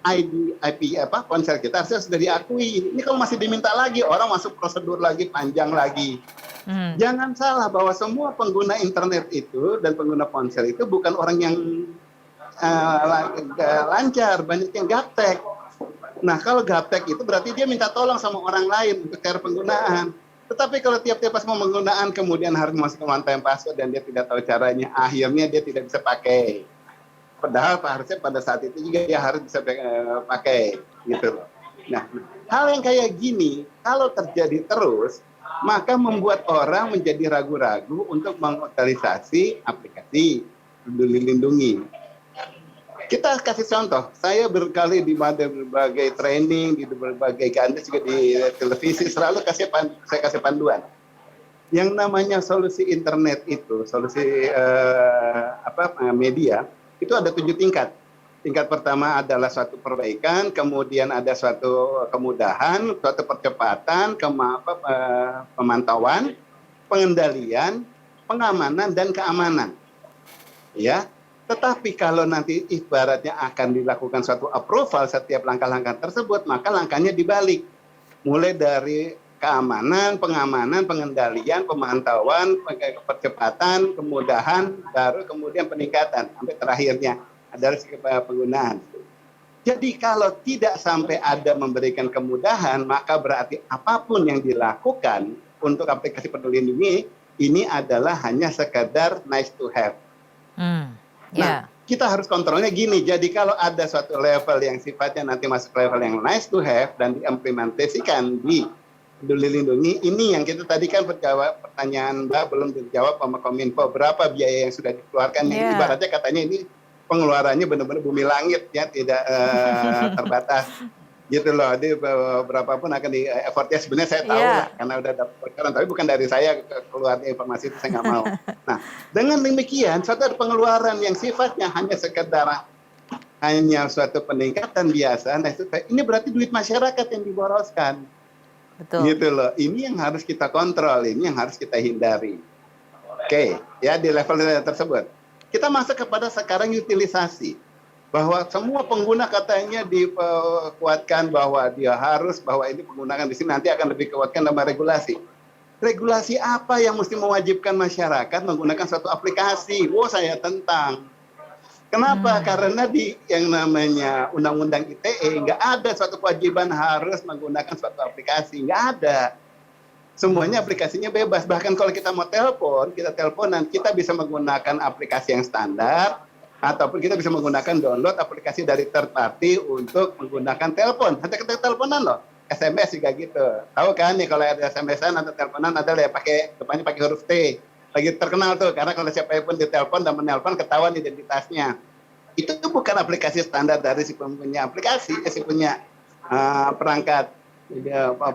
ID, IP ponsel kita harusnya sudah diakui. Ini kalau masih diminta lagi, orang masuk prosedur lagi, panjang lagi. Jangan salah bahwa semua pengguna internet itu dan pengguna ponsel itu bukan orang yang lancar, banyak yang gaptek. Nah, kalau gaptek itu berarti dia minta tolong sama orang lain untuk cara penggunaan. Tetapi kalau tiap-tiap pas mau menggunaan kemudian harus masukkan one time password dan dia tidak tahu caranya, akhirnya dia tidak bisa pakai. Padahal harusnya pada saat itu juga dia harus bisa pakai gitu loh. Nah, hal yang kayak gini kalau terjadi terus, maka membuat orang menjadi ragu-ragu untuk mengotorisasi aplikasi Peduli Lindungi. Kita kasih contoh, saya berkali di berbagai training, di berbagai kantor juga di televisi selalu saya kasih panduan. Yang namanya solusi internet itu, solusi media itu ada 7 tingkat. Tingkat pertama adalah suatu perbaikan, kemudian ada suatu kemudahan, suatu percepatan, pemantauan, pengendalian, pengamanan dan keamanan. Ya. Tetapi kalau nanti ibaratnya akan dilakukan suatu approval setiap langkah-langkah tersebut, maka langkahnya dibalik. Mulai dari keamanan, pengamanan, pengendalian, pemantauan, percepatan, kemudahan, baru kemudian peningkatan, sampai terakhirnya adalah penggunaan. Jadi kalau tidak sampai ada memberikan kemudahan, maka berarti apapun yang dilakukan untuk aplikasi Peduli Lindungi, ini adalah hanya sekadar nice to have. Nah, kita harus kontrolnya gini. Jadi kalau ada suatu level yang sifatnya nanti masuk level yang nice to have dan diimplementasikan di Peduli Lindungi, ini yang kita tadi kan pertanyaan Mbak belum dijawab sama Kominfo, berapa biaya yang sudah dikeluarkan. Ini ibaratnya katanya ini pengeluarannya benar-benar bumi langit ya, tidak terbatas gitu loh. Jadi berapapun akan di effortnya sebenarnya saya tahu lah, karena udah dapat bocoran, tapi bukan dari saya keluarnya informasi itu, saya nggak mau. Nah, dengan demikian suatu pengeluaran yang sifatnya hanya sekedar hanya suatu peningkatan biasa, nah itu ini berarti duit masyarakat yang diboroskan. Betul. Gitu loh. Ini yang harus kita kontrol, ini yang harus kita hindari. Oke, ya di level tersebut. Kita masuk kepada sekarang utilisasi. Bahwa semua pengguna katanya dikuatkan bahwa dia harus, bahwa ini penggunaan di sini nanti akan lebih kuatkan dalam regulasi. Regulasi apa yang mesti mewajibkan masyarakat menggunakan suatu aplikasi? Saya tentang. Kenapa? Karena di yang namanya Undang-Undang ITE nggak ada suatu kewajiban harus menggunakan suatu aplikasi, nggak ada. Semuanya aplikasinya bebas. Bahkan kalau kita mau telepon, kita teleponan, kita bisa menggunakan aplikasi yang standar, ataupun kita bisa menggunakan download aplikasi dari third party untuk menggunakan telepon. Nanti kita teleponan loh, SMS juga gitu. Tahu kan nih kalau ada SMS-an atau teleponan ada ya depannya pakai huruf T. Lagi terkenal tuh, karena kalau siapapun ditelepon dan menelpon ketahuan identitasnya. Itu tuh bukan aplikasi standar dari si punya aplikasi, si punya perangkat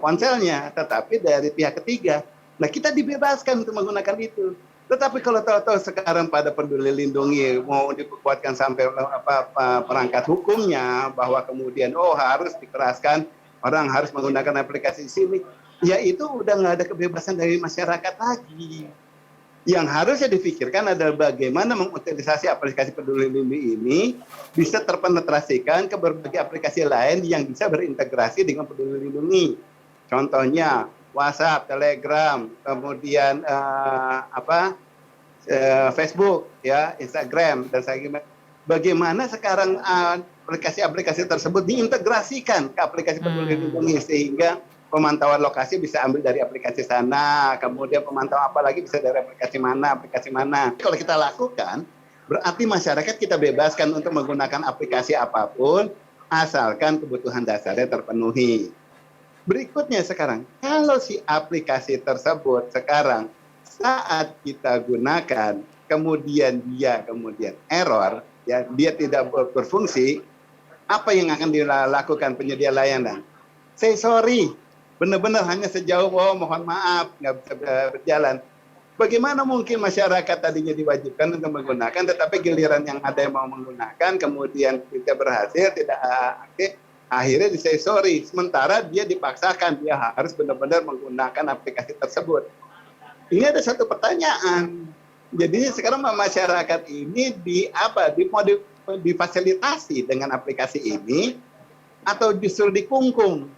ponselnya, tetapi dari pihak ketiga. Nah, kita dibebaskan untuk menggunakan itu. Tetapi kalau tahu-tahu sekarang pada Peduli Lindungi mau dikuatkan sampai perangkat hukumnya, bahwa kemudian harus dikeraskan, orang harus menggunakan aplikasi di sini, ya itu udah nggak ada kebebasan dari masyarakat lagi. Yang harusnya difikirkan adalah bagaimana mengutilisasi aplikasi Peduli Lindungi ini bisa terpenetrasikan ke berbagai aplikasi lain yang bisa berintegrasi dengan Peduli Lindungi. Contohnya WhatsApp, Telegram, kemudian Facebook, ya, Instagram, dan sebagainya. Bagaimana sekarang aplikasi-aplikasi tersebut diintegrasikan ke aplikasi Peduli Lindungi sehingga pemantauan lokasi bisa ambil dari aplikasi sana, kemudian pemantauan apa lagi bisa dari aplikasi mana. Kalau kita lakukan, berarti masyarakat kita bebaskan untuk menggunakan aplikasi apapun, asalkan kebutuhan dasarnya terpenuhi. Berikutnya sekarang, kalau si aplikasi tersebut sekarang saat kita gunakan, kemudian error, ya, dia tidak berfungsi, apa yang akan dilakukan penyedia layanan? Say sorry. benar-benar hanya sejauh mohon maaf nggak bisa berjalan. Bagaimana mungkin masyarakat tadinya diwajibkan untuk menggunakan, tetapi giliran yang ada yang mau menggunakan, kemudian tidak berhasil, tidak aktif, akhirnya disensori. Sementara dia dipaksakan, dia harus benar-benar menggunakan aplikasi tersebut. Ini ada satu pertanyaan. Jadi sekarang masyarakat ini difasilitasi dengan aplikasi ini, atau justru dikungkung?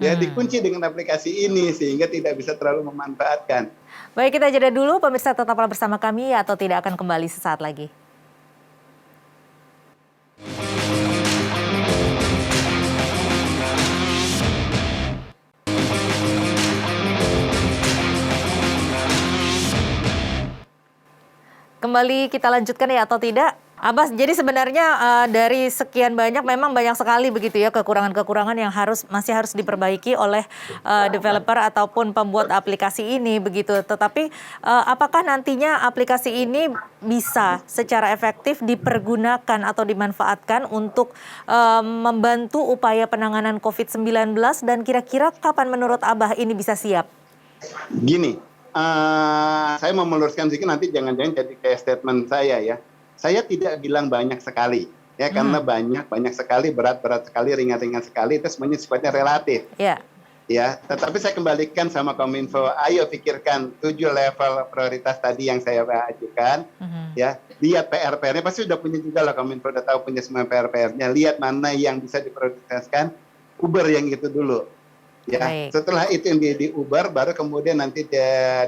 Ya, dikunci dengan aplikasi ini sehingga tidak bisa terlalu memanfaatkan. Baik, kita jeda dulu. Pemirsa tetaplah bersama kami atau tidak akan kembali sesaat lagi. Kembali kita lanjutkan ya atau tidak? Abbas, jadi sebenarnya dari sekian banyak memang banyak sekali begitu ya kekurangan-kekurangan yang masih harus diperbaiki oleh developer ataupun pembuat aplikasi ini begitu. Tetapi apakah nantinya aplikasi ini bisa secara efektif dipergunakan atau dimanfaatkan untuk membantu upaya penanganan COVID-19 dan kira-kira kapan menurut Abah ini bisa siap? Gini, saya mau meluruskan sedikit, nanti jangan-jangan jadi kayak statement saya ya. Saya tidak bilang banyak sekali, ya karena banyak sekali, berat sekali, ringan sekali, itu semuanya sifatnya relatif. Ya, tetapi saya kembalikan sama Kominfo, ayo pikirkan 7 level prioritas tadi yang saya ajukan, ya, lihat PR-nya, pasti sudah punya juga lah Kominfo, udah tahu punya semua PR-nya, lihat mana yang bisa diprioritaskan, Uber yang itu dulu. Ya, setelah itu yang di Uber, baru kemudian nanti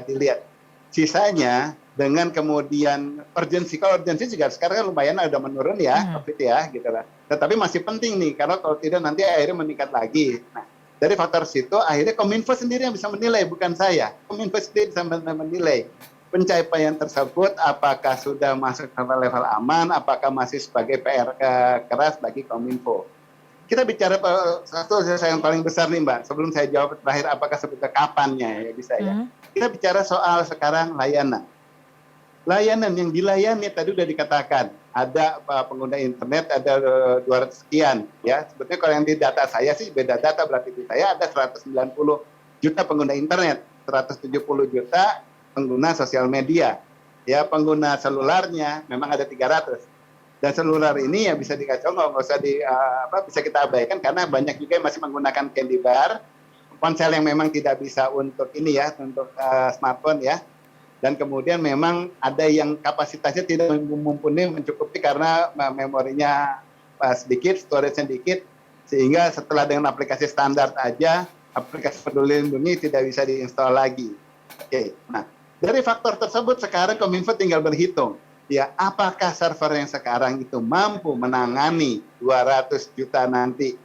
dilihat sisanya. Dengan kemudian urgensi, kalau urgensi juga sekarang kan lumayan udah menurun ya, COVID ya, gitu lah. Tetapi masih penting nih, karena kalau tidak nanti akhirnya meningkat lagi. Nah, dari faktor situ akhirnya Kominfo sendiri yang bisa menilai, bukan saya. Kominfo sendiri bisa menilai pencapaian tersebut, apakah sudah masuk ke level aman, apakah masih sebagai PR keras bagi Kominfo. Kita bicara satu yang paling besar nih Mbak, sebelum saya jawab terakhir apakah sebetulnya kapannya ya bisa ya. Kita bicara soal sekarang layanan. Layanan yang dilayani tadi sudah dikatakan ada pengguna internet ada 200 sekian ya. Sebetulnya kalau yang di data saya sih beda data, berarti di saya ada 190 juta pengguna internet, 170 juta pengguna sosial media. Ya, pengguna selularnya memang ada 300. Dan selular ini ya bisa dikacau, nggak usah bisa kita abaikan karena banyak juga yang masih menggunakan candy bar, ponsel yang memang tidak bisa untuk ini ya, untuk smartphone ya. Dan kemudian memang ada yang kapasitasnya tidak mumpuni mencukupi karena memorinya sedikit, storage-nya sedikit, sehingga setelah dengan aplikasi standar aja, aplikasi Peduli Lindungi tidak bisa diinstal lagi. Oke, nah dari faktor tersebut sekarang Kominfo tinggal berhitung, ya apakah server yang sekarang itu mampu menangani 200 juta nanti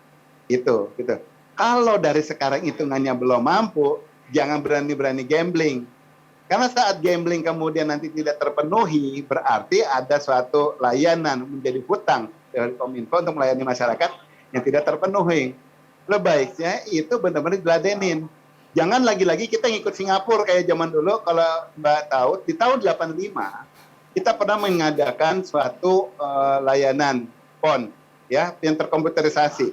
itu, gitu. Kalau dari sekarang hitungannya belum mampu, jangan berani-berani gambling. Karena saat gambling kemudian nanti tidak terpenuhi, berarti ada suatu layanan menjadi hutang dari Kominfo untuk melayani masyarakat yang tidak terpenuhi. Lebih baiknya itu benar-benar diladenin. Jangan lagi-lagi kita ngikut Singapura kayak zaman dulu. Kalau Mbak tahu, di tahun 85 kita pernah mengadakan suatu layanan PON ya, yang terkomputerisasi.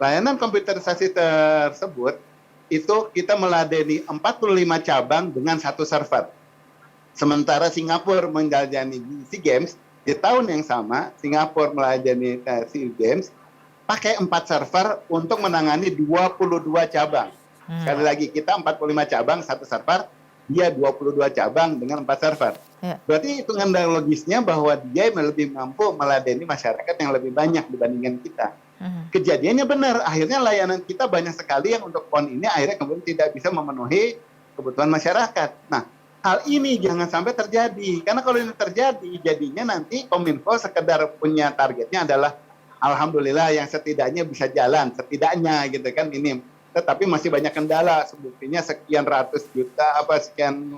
Layanan komputerisasi tersebut itu kita meladeni 45 cabang dengan 1 server. Sementara Singapura melayani SEA Games, di tahun yang sama, Singapura melayani SEA Games, pakai 4 server untuk menangani 22 cabang. Sekali lagi, kita 45 cabang, 1 server, dia 22 cabang dengan 4 server. Berarti hitungan logisnya bahwa dia lebih mampu meladeni masyarakat yang lebih banyak dibandingkan kita. Kejadiannya benar, akhirnya layanan kita banyak sekali yang untuk PON ini akhirnya kemudian tidak bisa memenuhi kebutuhan masyarakat. Nah, hal ini jangan sampai terjadi, karena kalau ini terjadi, jadinya nanti Kominfo sekedar punya targetnya adalah alhamdulillah yang setidaknya bisa jalan, setidaknya gitu kan ini. Tetapi masih banyak kendala, sebetulnya sekian ratus juta, sekian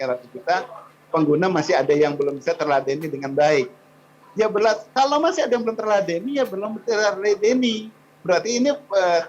ratus juta pengguna masih ada yang belum bisa terladeni dengan baik. Ya kalau masih ada yang belum terladeni, ya belum terladeni. Berarti ini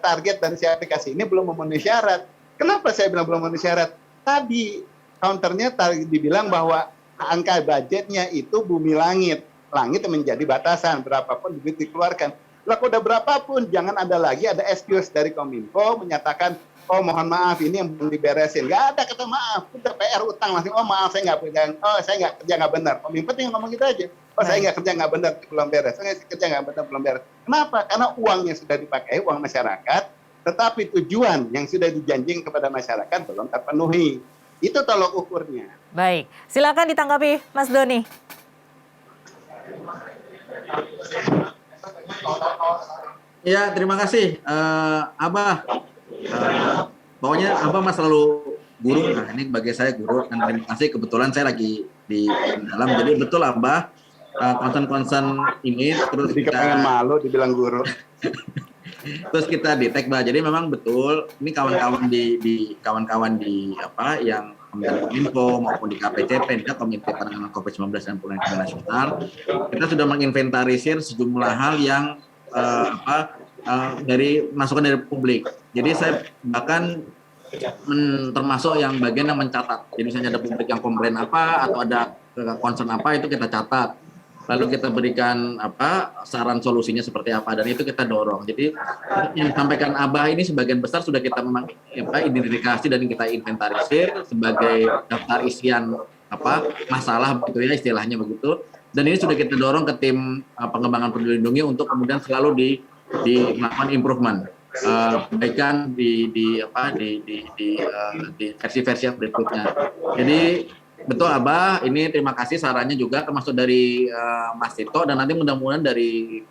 target dari si aplikasi ini belum memenuhi syarat. Kenapa saya bilang belum memenuhi syarat? Tadi counternya dibilang bahwa angka budgetnya itu bumi langit. Langit menjadi batasan, berapapun duit dikeluarkan. Lah udah berapapun, jangan ada lagi ada excuse dari Kominfo menyatakan oh mohon maaf ini yang belum diberesin. Nggak ada kata maaf, udah PR utang masih, oh maaf saya nggak pegang, oh saya nggak kerja nggak benar. Pemimpin tinggal ngomong gitu aja, oh saya nggak kerja nggak benar belum beres, saya kerja nggak benar belum beres. Kenapa? Karena uangnya sudah dipakai, uang masyarakat, tetapi tujuan yang sudah dijanjikan kepada masyarakat belum terpenuhi. Itu tolok ukurnya. Baik, silakan ditanggapi Mas Doni. Ya, terima kasih, Abah. Pokoknya Abah mas selalu guru. Nah, ini bagi saya guru. Dan terima kasih, kebetulan saya lagi di dalam. Jadi betul Abah, concern ini terus Jadi kepengen malu dibilang guru. terus kita detect Bah. Jadi memang betul ini kawan-kawan di apa yang Kominfo maupun di KPCP, Komite Penanganan COVID-19 dan Pemulihan Nasional, kita sudah menginventarisir sejumlah hal yang dari masukan dari publik. Jadi saya bahkan termasuk yang bagian yang mencatat. Jadi misalnya ada publik yang komplain apa atau ada concern apa, itu kita catat. Lalu kita berikan saran solusinya seperti apa, dan itu kita dorong. Jadi yang disampaikan Abah ini sebagian besar sudah kita memang identifikasi dan kita inventarisir sebagai daftar isian masalah begitu ya, istilahnya begitu. Dan ini sudah kita dorong ke tim pengembangan Peduli Lindungi untuk kemudian selalu melakukan improvement, perbaikan di versi-versi yang berikutnya. Jadi betul Abah, ini terima kasih sarannya juga, termasuk dari Mas Tito, dan nanti mudah-mudahan dari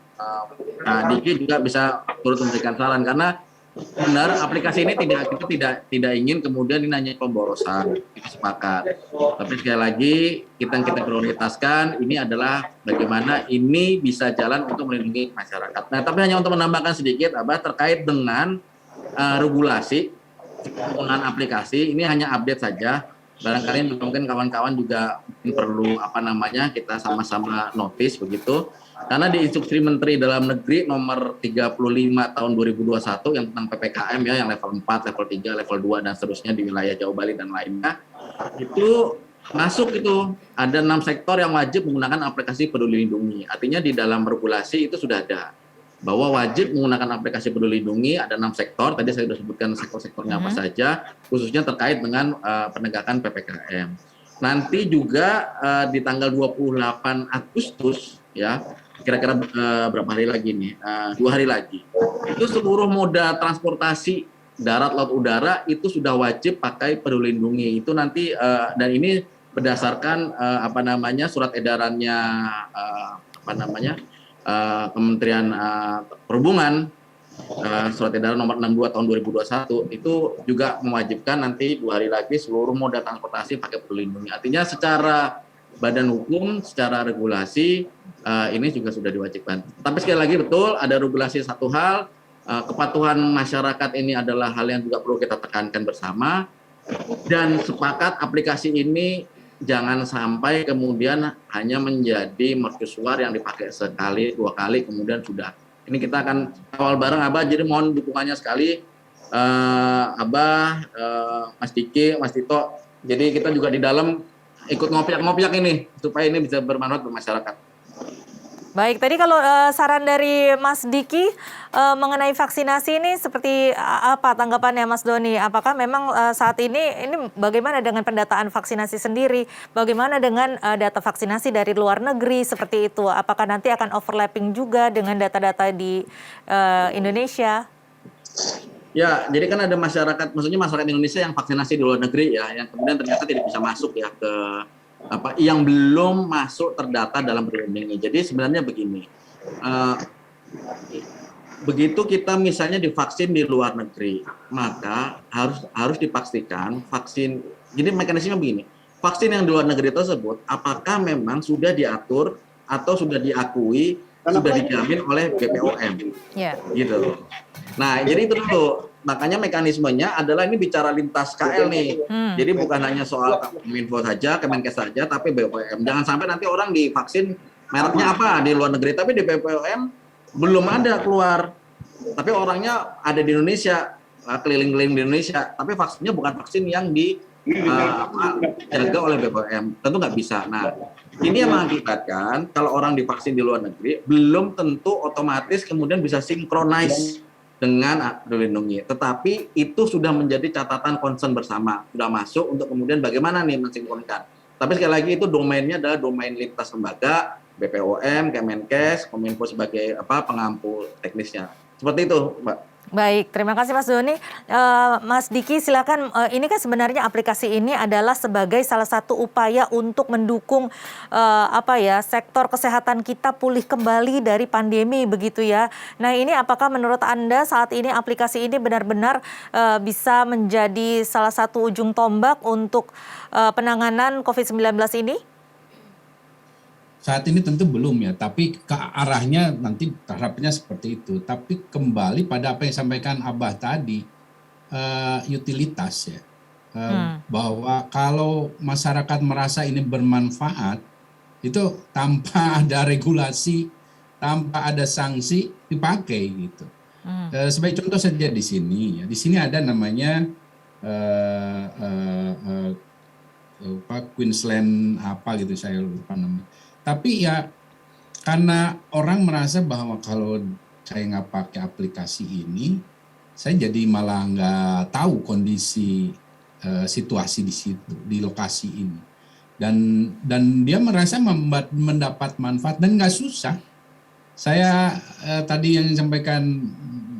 Diki juga bisa turut memberikan saran, karena benar aplikasi ini kita tidak ingin kemudian ini hanya pemborosan, kita sepakat. Tapi sekali lagi kita prioritaskan ini adalah bagaimana ini bisa jalan untuk melindungi masyarakat. Nah, tapi hanya untuk menambahkan sedikit Abah terkait dengan regulasi penggunaan aplikasi, ini hanya update saja. Barangkali mungkin kawan-kawan juga perlu kita sama-sama notice begitu. Karena di Instruksi Menteri Dalam Negeri nomor 35 tahun 2021 yang tentang PPKM ya, yang level 4, level 3, level 2 dan seterusnya di wilayah Jawa Bali dan lainnya, itu masuk itu ada 6 sektor yang wajib menggunakan aplikasi Peduli Lindungi. Artinya di dalam regulasi itu sudah ada bahwa wajib menggunakan aplikasi Peduli Lindungi, ada 6 sektor, tadi saya sudah sebutkan sektor-sektornya apa saja, khususnya terkait dengan penegakan PPKM. Nanti juga di tanggal 28 Agustus ya, kira-kira berapa hari lagi nih, 2 hari lagi, itu seluruh moda transportasi darat, laut, udara itu sudah wajib pakai Peduli Lindungi. Itu nanti dan ini berdasarkan surat edarannya Kementerian Perhubungan, surat edaran nomor 62 tahun 2021 itu juga mewajibkan nanti 2 hari lagi seluruh moda transportasi pakai Peduli Lindungi. Artinya secara badan hukum, secara regulasi ini juga sudah diwajibkan. Tapi sekali lagi betul ada regulasi satu hal, kepatuhan masyarakat ini adalah hal yang juga perlu kita tekankan bersama, dan sepakat aplikasi ini jangan sampai kemudian hanya menjadi mercusuar yang dipakai sekali, 2 kali kemudian sudah. Ini kita akan kawal bareng Abah, jadi mohon dukungannya sekali Abah, Mas Diki, Mas Tito. Jadi kita juga di dalam ikut ngopiak ini supaya ini bisa bermanfaat untuk masyarakat. Baik, tadi kalau saran dari Mas Diki mengenai vaksinasi ini seperti apa tanggapannya Mas Doni? Apakah memang saat ini bagaimana dengan pendataan vaksinasi sendiri? Bagaimana dengan data vaksinasi dari luar negeri seperti itu? Apakah nanti akan overlapping juga dengan data-data di Indonesia? Ya, jadi kan ada masyarakat Indonesia yang vaksinasi di luar negeri ya, yang kemudian ternyata tidak bisa masuk ya ke yang belum masuk terdata dalam Peduli Lindungi. Jadi sebenarnya begini, begitu kita misalnya divaksin di luar negeri, maka harus dipastikan vaksin. Jadi mekanismenya begini, vaksin yang di luar negeri tersebut apakah memang sudah diatur atau sudah diakui, sudah dijamin oleh BPOM, gitu. Nah, jadi itu dulu. Makanya mekanismenya adalah ini bicara lintas KL nih. Jadi bukan hanya soal Kominfo saja, Kemenkes saja, tapi BPOM. Jangan sampai nanti orang divaksin mereknya apa di luar negeri, tapi di BPOM belum ada keluar. Tapi orangnya ada di Indonesia, keliling-keliling di Indonesia, tapi vaksinnya bukan vaksin yang dijaga oleh BPOM. Tentu nggak bisa. Nah, ini yang mengakibatkan kalau orang divaksin di luar negeri belum tentu otomatis kemudian bisa sinkronis dengan Peduli Lindungi. Tetapi itu sudah menjadi catatan concern bersama, sudah masuk untuk kemudian bagaimana nih mensinkronkan. Tapi sekali lagi itu domainnya adalah domain lintas lembaga, BPOM, Kemenkes, Kominfo sebagai pengampu teknisnya. Seperti itu, Mbak. Baik, terima kasih Mas Doni. Mas Diki silakan, ini kan sebenarnya aplikasi ini adalah sebagai salah satu upaya untuk mendukung sektor kesehatan kita pulih kembali dari pandemi begitu ya. Nah ini apakah menurut Anda saat ini aplikasi ini benar-benar bisa menjadi salah satu ujung tombak untuk penanganan COVID-19 ini? Saat ini tentu belum ya, tapi ke arahnya nanti harapannya seperti itu. Tapi kembali pada apa yang disampaikan Abah tadi, utilitas ya. Bahwa kalau masyarakat merasa ini bermanfaat, itu tanpa ada regulasi, tanpa ada sanksi dipakai gitu. Sebagai contoh saja di sini, ya. Di sini ada namanya Queensland apa gitu, saya lupa namanya. Tapi ya karena orang merasa bahwa kalau saya nggak pakai aplikasi ini, saya jadi malah nggak tahu kondisi situasi di situ, di lokasi ini. Dan dia merasa mendapat manfaat dan nggak susah. Saya tadi yang disampaikan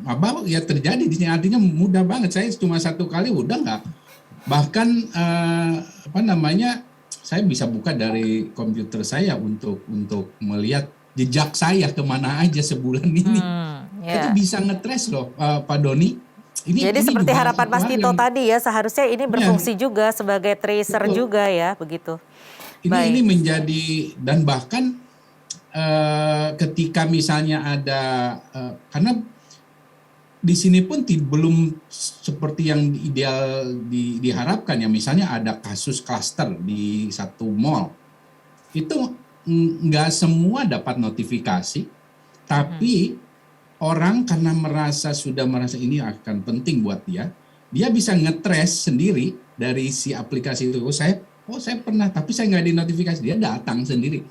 Abah ya terjadi di sini, artinya mudah banget. Saya cuma 1 kali udah nggak. Bahkan saya bisa buka dari komputer saya untuk melihat jejak saya kemana aja sebulan ini. Itu bisa nge-trace loh, Pak Doni. Jadi seperti harapan Mas Tito tadi ya, seharusnya ini berfungsi juga sebagai tracer juga ya, begitu. Ini menjadi, dan bahkan ketika misalnya ada, karena di sini pun belum seperti yang ideal diharapkan ya. Misalnya ada kasus klaster di satu mall, itu nggak semua dapat notifikasi, tapi orang karena sudah merasa ini akan penting buat dia bisa nge-trace sendiri dari si aplikasi itu. Saya pernah, tapi saya nggak dinotifikasi, dia datang sendiri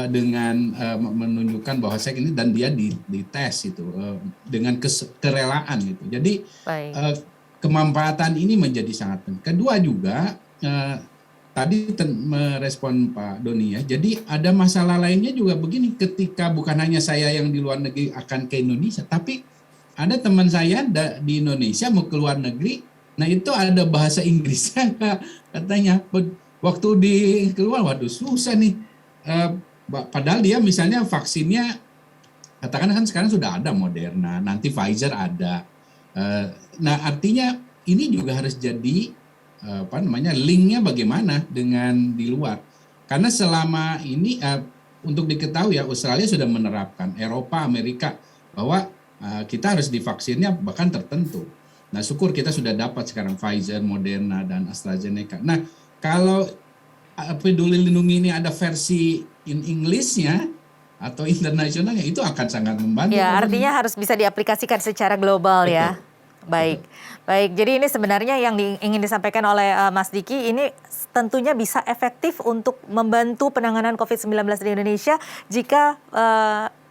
dengan menunjukkan bahwa saya ini, dan dia dites itu dengan kerelaan gitu. Jadi kemanfaatan ini menjadi sangat penting. Kedua juga tadi merespon Pak Doni ya. Jadi ada masalah lainnya juga begini, ketika bukan hanya saya yang di luar negeri akan ke Indonesia, tapi ada teman saya di Indonesia mau ke luar negeri. Nah itu ada bahasa Inggrisnya katanya. Waktu keluar, waduh susah nih. Padahal dia misalnya vaksinnya, katakan kan sekarang sudah ada Moderna, nanti Pfizer ada. Nah artinya ini juga harus jadi linknya bagaimana dengan di luar. Karena selama ini untuk diketahui ya, Australia sudah menerapkan, Eropa, Amerika, bahwa kita harus divaksinnya bahkan tertentu. Nah syukur kita sudah dapat sekarang Pfizer, Moderna, dan AstraZeneca. Nah kalau Peduli Lindungi ini ada versi in English-nya atau internasionalnya, itu akan sangat membantu. Ya, artinya harus bisa diaplikasikan secara global. Betul. Ya. Baik. Jadi ini sebenarnya yang ingin disampaikan oleh Mas Diki ini tentunya bisa efektif untuk membantu penanganan COVID-19 di Indonesia jika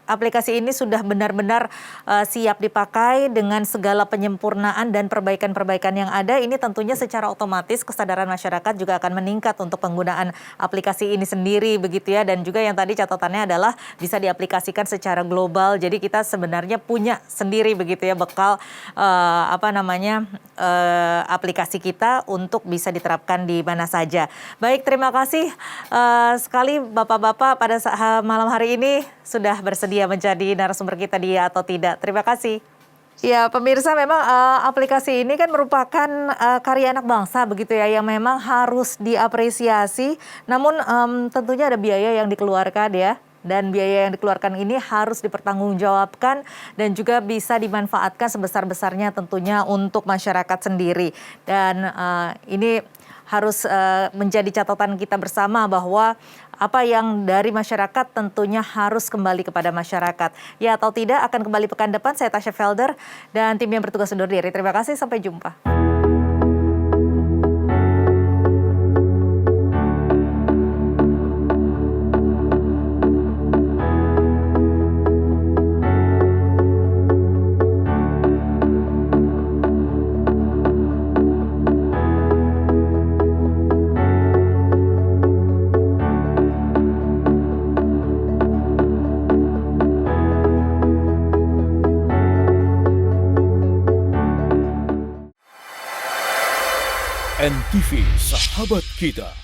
aplikasi ini sudah benar-benar siap dipakai dengan segala penyempurnaan dan perbaikan-perbaikan yang ada. Ini tentunya secara otomatis kesadaran masyarakat juga akan meningkat untuk penggunaan aplikasi ini sendiri begitu ya. Dan juga yang tadi catatannya adalah bisa diaplikasikan secara global. Jadi kita sebenarnya punya sendiri begitu ya bekal aplikasi kita untuk bisa diterapkan di mana saja. Baik, terima kasih sekali Bapak-bapak pada malam hari ini sudah bersedia menjadi narasumber kita di Atau Tidak. Terima kasih. Ya, pemirsa, memang aplikasi ini kan merupakan karya anak bangsa begitu ya, yang memang harus diapresiasi. Namun tentunya ada biaya yang dikeluarkan ya. Dan biaya yang dikeluarkan ini harus dipertanggungjawabkan dan juga bisa dimanfaatkan sebesar-besarnya tentunya untuk masyarakat sendiri. Dan ini harus menjadi catatan kita bersama bahwa apa yang dari masyarakat tentunya harus kembali kepada masyarakat. Ya atau tidak akan kembali pekan depan. Saya Tasya Felder dan tim yang bertugas undur diri. Terima kasih, sampai jumpa. NTV Sahabat Kita.